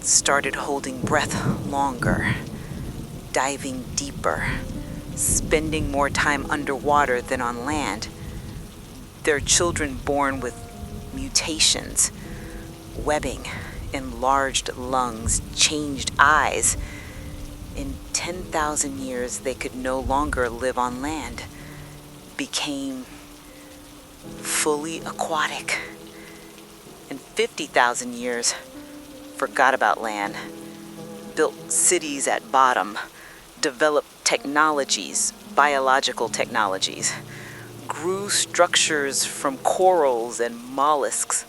Started holding breath longer, diving deeper, spending more time underwater than on land. Their children born with mutations, webbing, enlarged lungs, changed eyes. In 10,000 years, they could no longer live on land, became fully aquatic. In 50,000 years, forgot about land, built cities at bottom, developed technologies, biological technologies, grew structures from corals and mollusks,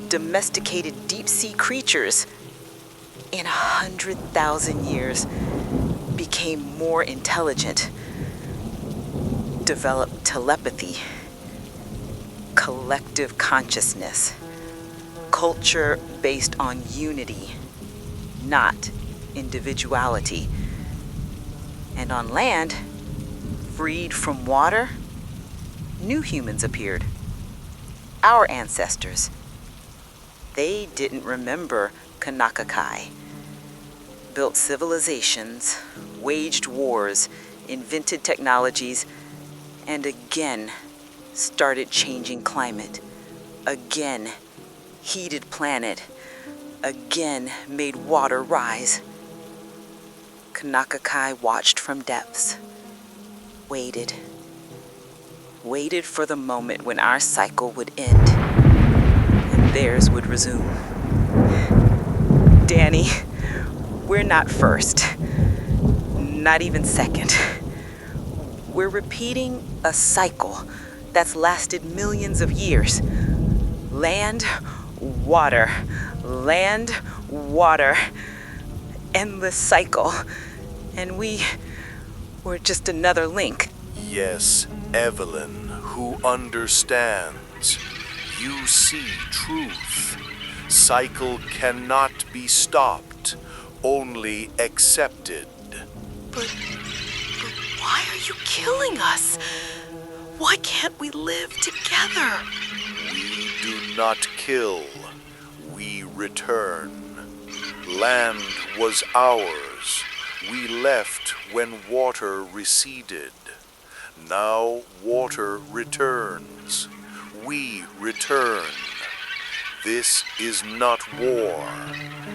domesticated deep-sea creatures. In 100,000 years, became more intelligent, developed telepathy, collective consciousness, culture based on unity, not individuality. And on land, freed from water, new humans appeared. Our ancestors. They didn't remember Tanaka, built civilizations, waged wars, invented technologies, and again started changing climate. Again heated planet. Again made water rise. Tanaka watched from depths, waited for the moment when our cycle would end and theirs would resume. Danny, we're not first, not even second. We're repeating a cycle that's lasted millions of years. Land, water, endless cycle. And we're just another link. Yes, Evelyn, who understands. You see truth. Cycle cannot be stopped, only accepted. But why are you killing us? Why can't we live together? We do not kill, we return. Land was ours. We left when water receded. Now water returns. We return. This is not war.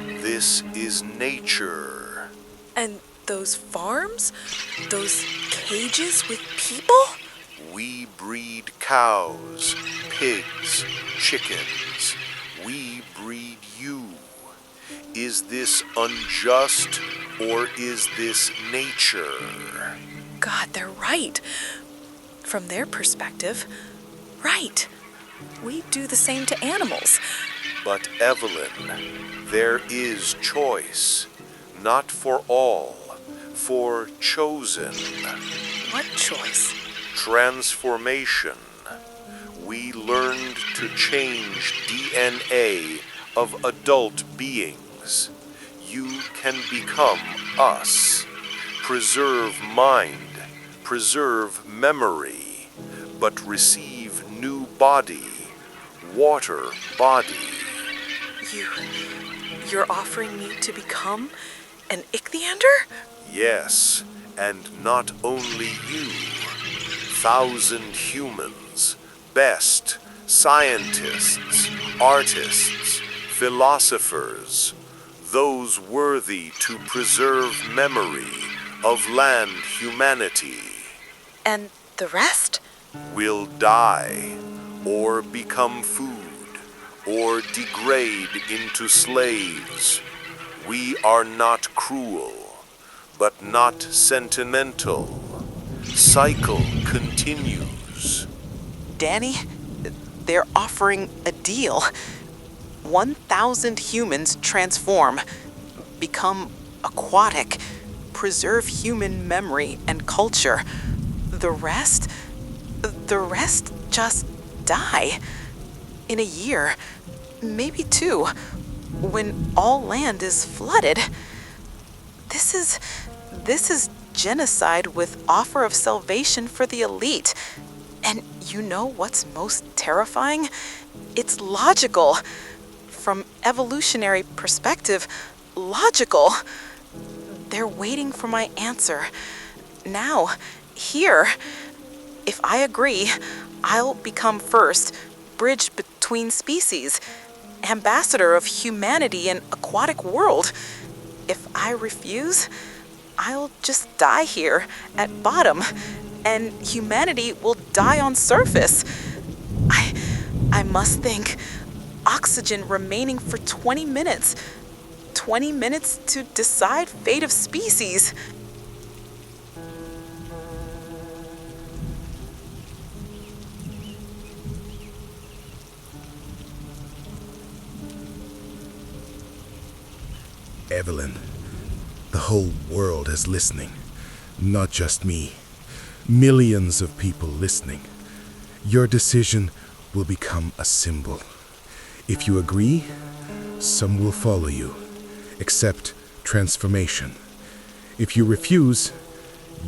This is nature. And those farms? Those cages with people? We breed cows, pigs, chickens. We breed you. Is this unjust or is this nature? God, they're right. From their perspective, right. We do the same to animals. But Evelyn, there is choice. Not for all, for chosen. What choice? Transformation. We learned to change DNA of adult beings. You can become us. Preserve mind, preserve memory, but receive new body, water body. You're offering me to become an Ichthyanders? Yes, and not only you. 1,000 humans, best, scientists, artists, philosophers, those worthy to preserve memory of land humanity. And the rest? Will die, or become food, or degrade into slaves. We are not cruel, but not sentimental. Cycle continues. Danny, they're offering a deal. 1,000 humans transform, become aquatic, preserve human memory and culture. The rest just die. In a year, maybe 2, when all land is flooded. This is genocide with offer of salvation for the elite. And you know what's most terrifying? It's logical. From evolutionary perspective, logical. They're waiting for my answer. Now, here. If I agree, I'll become first, bridge between queen species, ambassador of humanity in aquatic world. If I refuse, I'll just die here at bottom, and humanity will die on surface. I must think. Oxygen remaining for 20 minutes. 20 minutes to decide fate of species. Evelyn, the whole world is listening. Not just me. Millions of people listening. Your decision will become a symbol. If you agree, some will follow you. Accept transformation. If you refuse,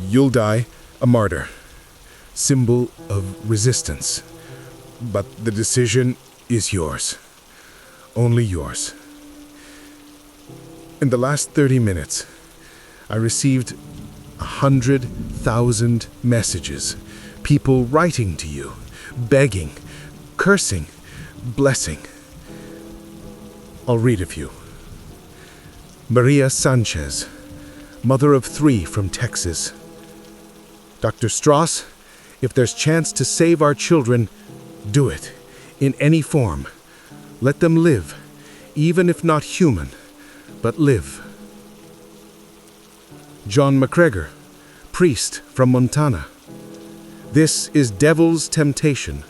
you'll die a martyr. Symbol of resistance. But the decision is yours. Only yours. In the last 30 minutes, I received 100,000 messages. People writing to you, begging, cursing, blessing. I'll read a few. Maria Sanchez, mother of 3 from Texas. Dr. Strauss, if there's chance to save our children, do it, in any form. Let them live, even if not human, but live. John McGregor, priest from Montana. This is devil's temptation.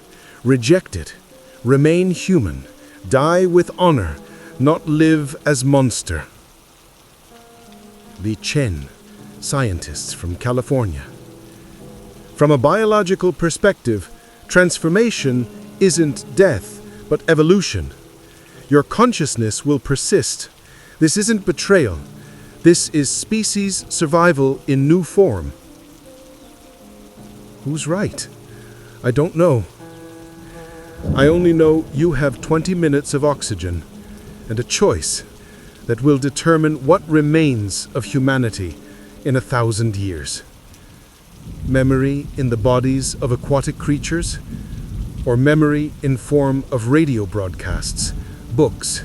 Reject it. Remain human. Die with honor, not live as monster. Li Chen, scientists from California. From a biological perspective, transformation isn't death, but evolution. Your consciousness will persist. This isn't betrayal. This is species survival in new form. Who's right? I don't know. I only know you have 20 minutes of oxygen and a choice that will determine what remains of humanity in 1,000 years. Memory in the bodies of aquatic creatures, or memory in form of radio broadcasts, books,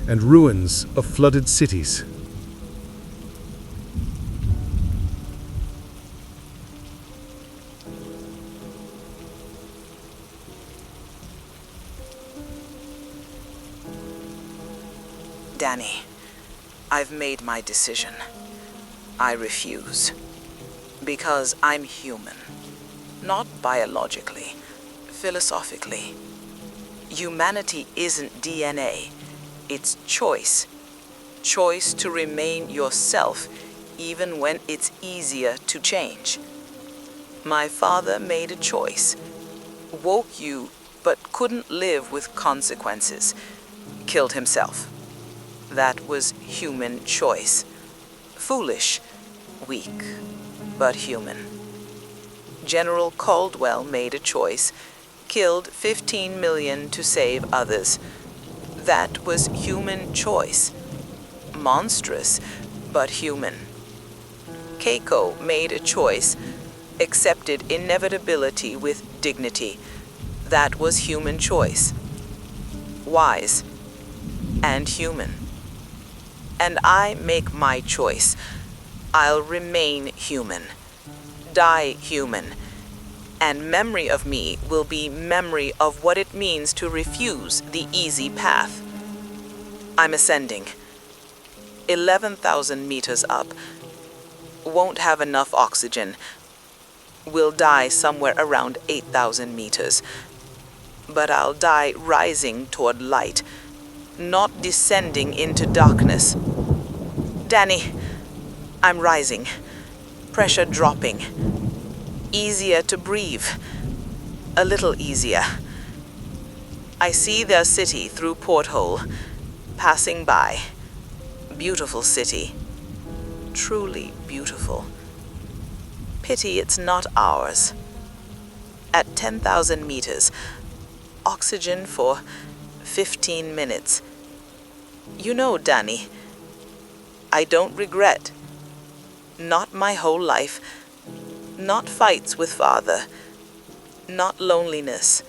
and ruins of flooded cities. Danny, I've made my decision. I refuse. Because I'm human. Not biologically, philosophically. Humanity isn't DNA. It's choice. Choice to remain yourself even when it's easier to change. My father made a choice. Woke you, but couldn't live with consequences. Killed himself. That was human choice. Foolish, weak, but human. General Caldwell made a choice. Killed 15 million to save others. That was human choice. Monstrous, but human. Keiko made a choice. Accepted inevitability with dignity. That was human choice. Wise and human. And I make my choice. I'll remain human. Die human. And memory of me will be memory of what it means to refuse the easy path. I'm ascending. 11,000 meters up. Won't have enough oxygen. Will die somewhere around 8,000 meters. But I'll die rising toward light, not descending into darkness. Danny, I'm rising. Pressure dropping. Easier to breathe. A little easier. I see their city through porthole, passing by. Beautiful city. Truly beautiful. Pity it's not ours. At 10,000 meters, oxygen for 15 minutes. You know, Danny, I don't regret. Not my whole life. Not fights with father. Not loneliness.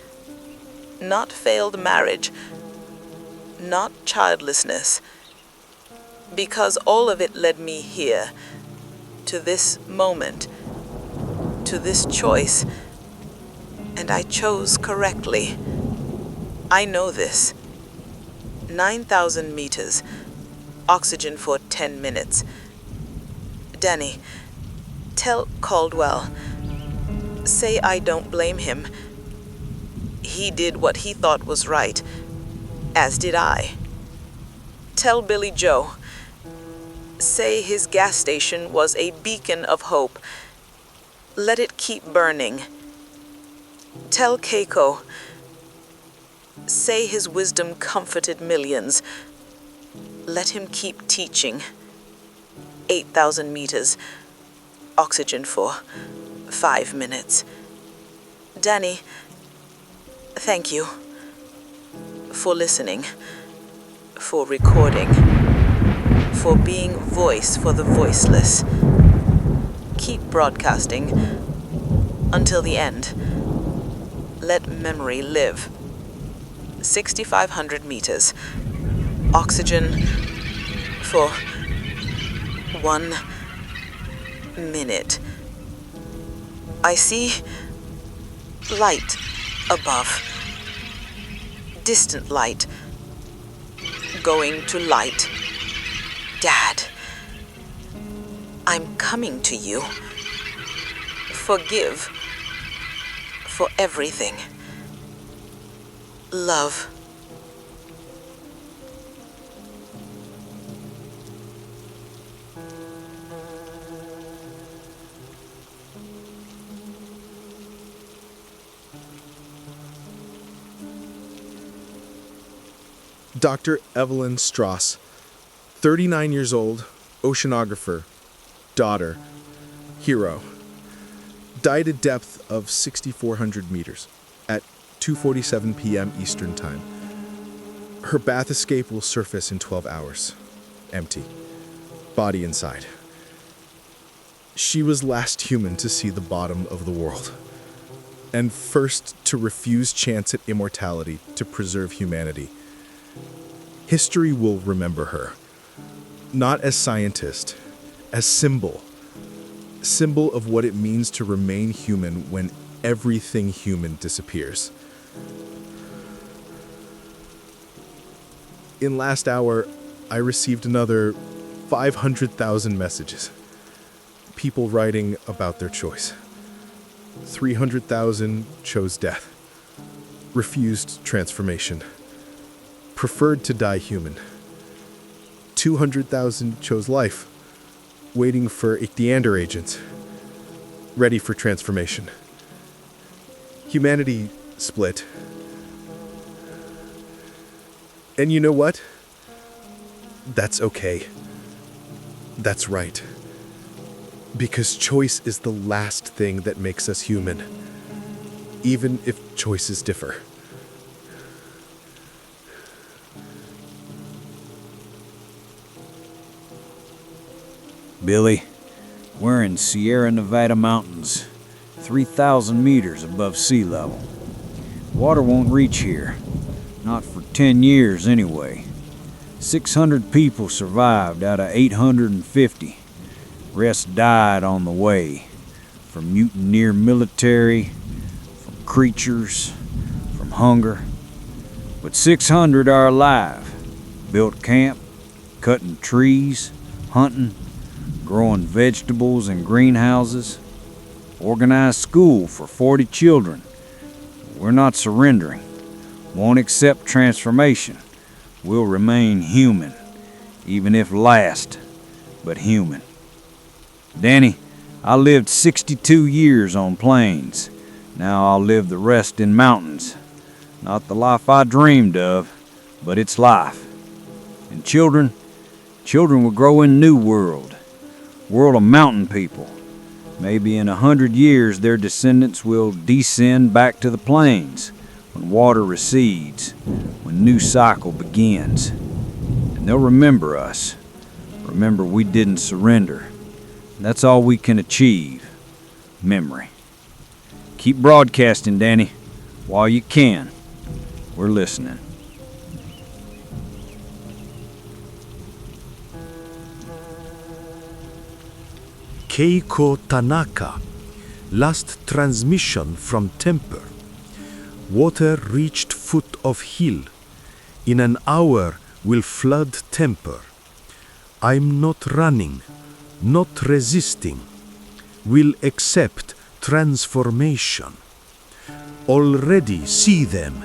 not failed marriage, not childlessness, because all of it led me here, to this moment, to this choice, and I chose correctly. I know this. 9,000 meters, oxygen for 10 minutes. Danny, tell Caldwell, say I don't blame him. He did what he thought was right, as did I. Tell Billy Joe, say his gas station was a beacon of hope. Let it keep burning. Tell Keiko, say his wisdom comforted millions. Let him keep teaching. 8,000 meters, oxygen for 5 minutes. Danny, thank you for listening, for recording, for being voice for the voiceless. Keep broadcasting until the end. Let memory live. 6,500 meters. Oxygen for 1 minute. I see light above. Distant light. Going to light. Dad, I'm coming to you. Forgive for everything. Love. Dr. Evelyn St, 39 years old, oceanographer, daughter, hero. Died at depth of 6,400 meters at 2:47 p.m. Eastern Time. Her bath escape will surface in 12 hours. Empty. Body inside. She was last human to see the bottom of the world, and first to refuse chance at immortality to preserve humanity. History will remember her, not as scientist, as symbol of what it means to remain human when everything human disappears. In last hour, I received another 500,000 messages. People writing about their choice. 300,000 chose death, refused transformation, preferred to die human. 200,000 chose life, waiting for Ichthyanders agents, ready for transformation. Humanity split. And you know what? That's okay. That's right. Because choice is the last thing that makes us human, even if choices differ. Billy, we're in Sierra Nevada mountains, 3,000 meters above sea level. Water won't reach here, not for 10 years anyway. 600 people survived out of 850. Rest died on the way, from mutineer military, from creatures, from hunger. But 600 are alive, built camp, cutting trees, hunting, growing vegetables in greenhouses, organized school for 40 children. We're not surrendering, won't accept transformation. We'll remain human, even if last, but human. Danny, I lived 62 years on plains. Now I'll live the rest in mountains. Not the life I dreamed of, but it's life. And children will grow in new world of mountain people. Maybe in 100 years their descendants will descend back to the plains when water recedes, when new cycle begins. And they'll remember us. Remember we didn't surrender. That's all we can achieve. Memory. Keep broadcasting, Danny, while you can. We're listening. Keiko Tanaka, last transmission from temper. Water reached foot of hill. In an hour will flood temper. I'm not running, not resisting. Will accept transformation. Already see them.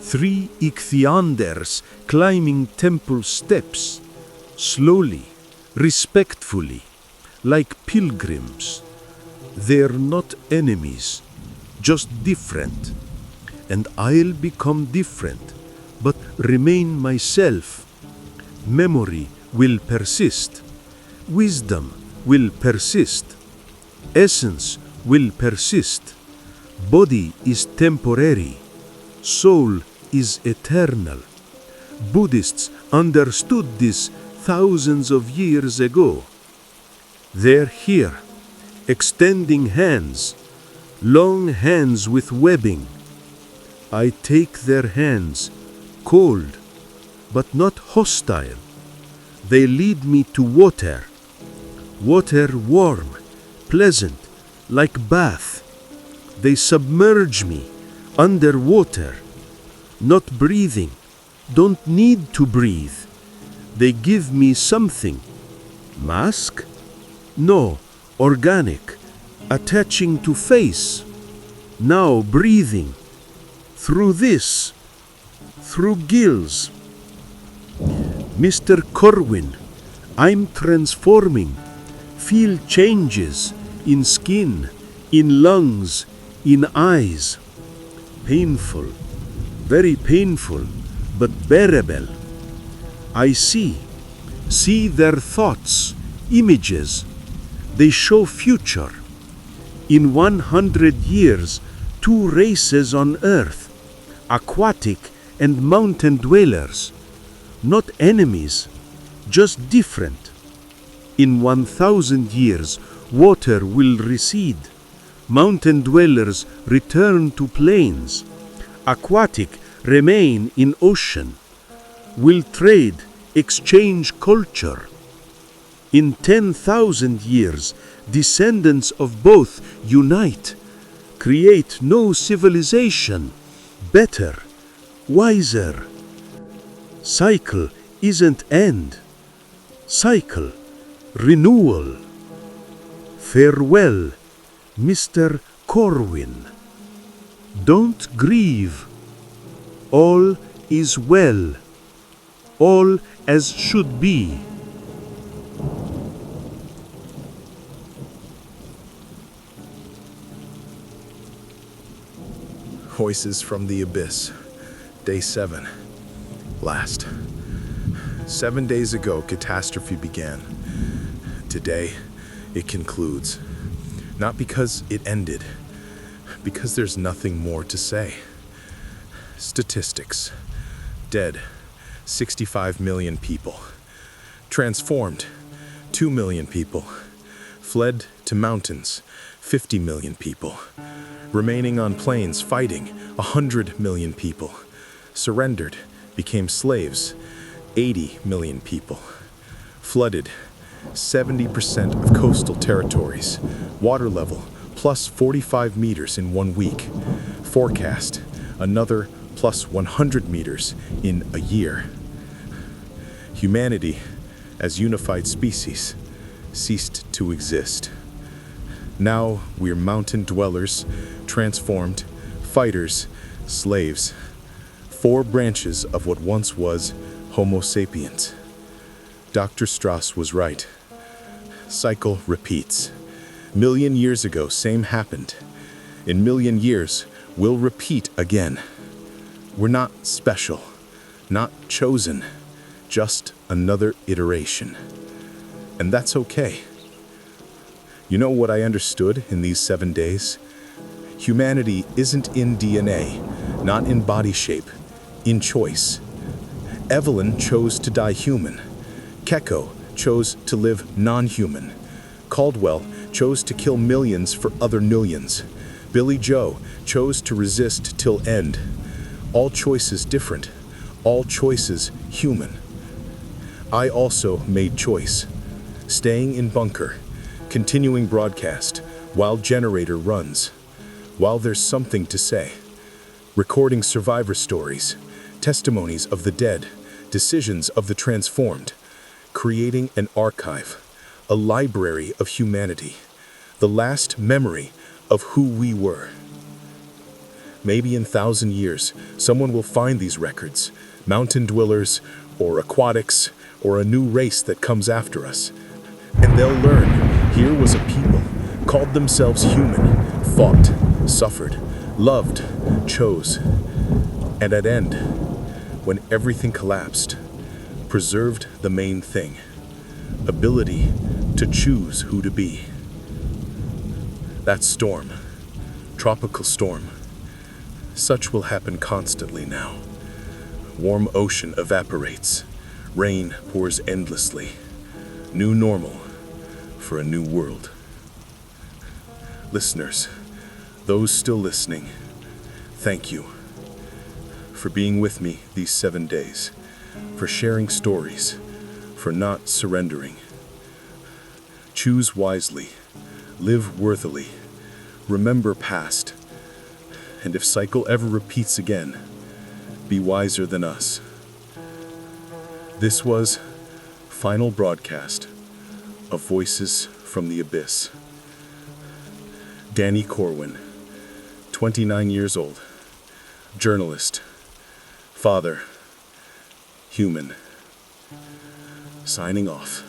3 Ichthyanders climbing temple steps. Slowly, respectfully, like pilgrims. They're not enemies, just different. And I'll become different, but remain myself. Memory will persist. Wisdom will persist. Essence will persist. Body is temporary. Soul is eternal. Buddhists understood this thousands of years ago. They're here, extending hands, long hands with webbing. I take their hands, cold, but not hostile. They lead me to water. Water warm, pleasant, like bath. They submerge me underwater. Not breathing, don't need to breathe. They give me something. Mask? No, organic, attaching to face. Now breathing. Through this, through gills. Mr. Corwin, I'm transforming. Feel changes in skin, in lungs, in eyes. Painful, very painful, but bearable. I see their thoughts, images. They show future. In 100 years, 2 races on Earth, aquatic and mountain dwellers. Not enemies, just different. In 1,000 years, water will recede. Mountain dwellers return to plains. Aquatic remain in ocean. Will trade, exchange culture. In 10,000 years, descendants of both unite. Create no civilization. Better, wiser. Cycle isn't end. Cycle, renewal. Farewell, Mr. Corwin. Don't grieve. All is well. All as should be. Voices from the Abyss, Day 7. Last. 7 days ago, catastrophe began. Today, it concludes. Not because it ended, because there's nothing more to say. Statistics. Dead, 65 million people. Transformed, 2 million people. Fled to mountains, 50 million people. Remaining on plains fighting, 100 million people. Surrendered, became slaves, 80 million people. Flooded, 70% of coastal territories. Water level, plus 45 meters in 1 week. Forecast, another plus 100 meters in a year. Humanity, as unified species, ceased to exist. Now we're mountain dwellers, transformed, fighters, slaves. 4 branches of what once was Homo sapiens. Dr. Strauss was right. Cycle repeats. Million years ago, same happened. In million years, we'll repeat again. We're not special, not chosen, just another iteration. And that's okay. You know what I understood in these 7 days? Humanity isn't in DNA, not in body shape, in choice. Evelyn chose to die human. Keko chose to live non-human. Caldwell chose to kill millions for other millions. Billy Joe chose to resist till end. All choices different, all choices human. I also made choice. Staying in bunker, continuing broadcast, while generator runs. While there's something to say. Recording survivor stories, testimonies of the dead, decisions of the transformed. Creating an archive, a library of humanity. The last memory of who we were. Maybe in 1,000 years, someone will find these records, mountain dwellers, or aquatics, or a new race that comes after us. And they'll learn, here was a people, called themselves human, fought, suffered, loved, chose. And at end, when everything collapsed, preserved the main thing, ability to choose who to be. That storm, tropical storm, such will happen constantly now. Warm ocean evaporates, rain pours endlessly. New normal for a new world. Listeners, those still listening, thank you for being with me these 7 days, for sharing stories, for not surrendering. Choose wisely, live worthily, remember past, and if cycle ever repeats again, be wiser than us. This was final broadcast of Voices from the Abyss. Danny Corvin, 29 years old, journalist, father, human, signing off.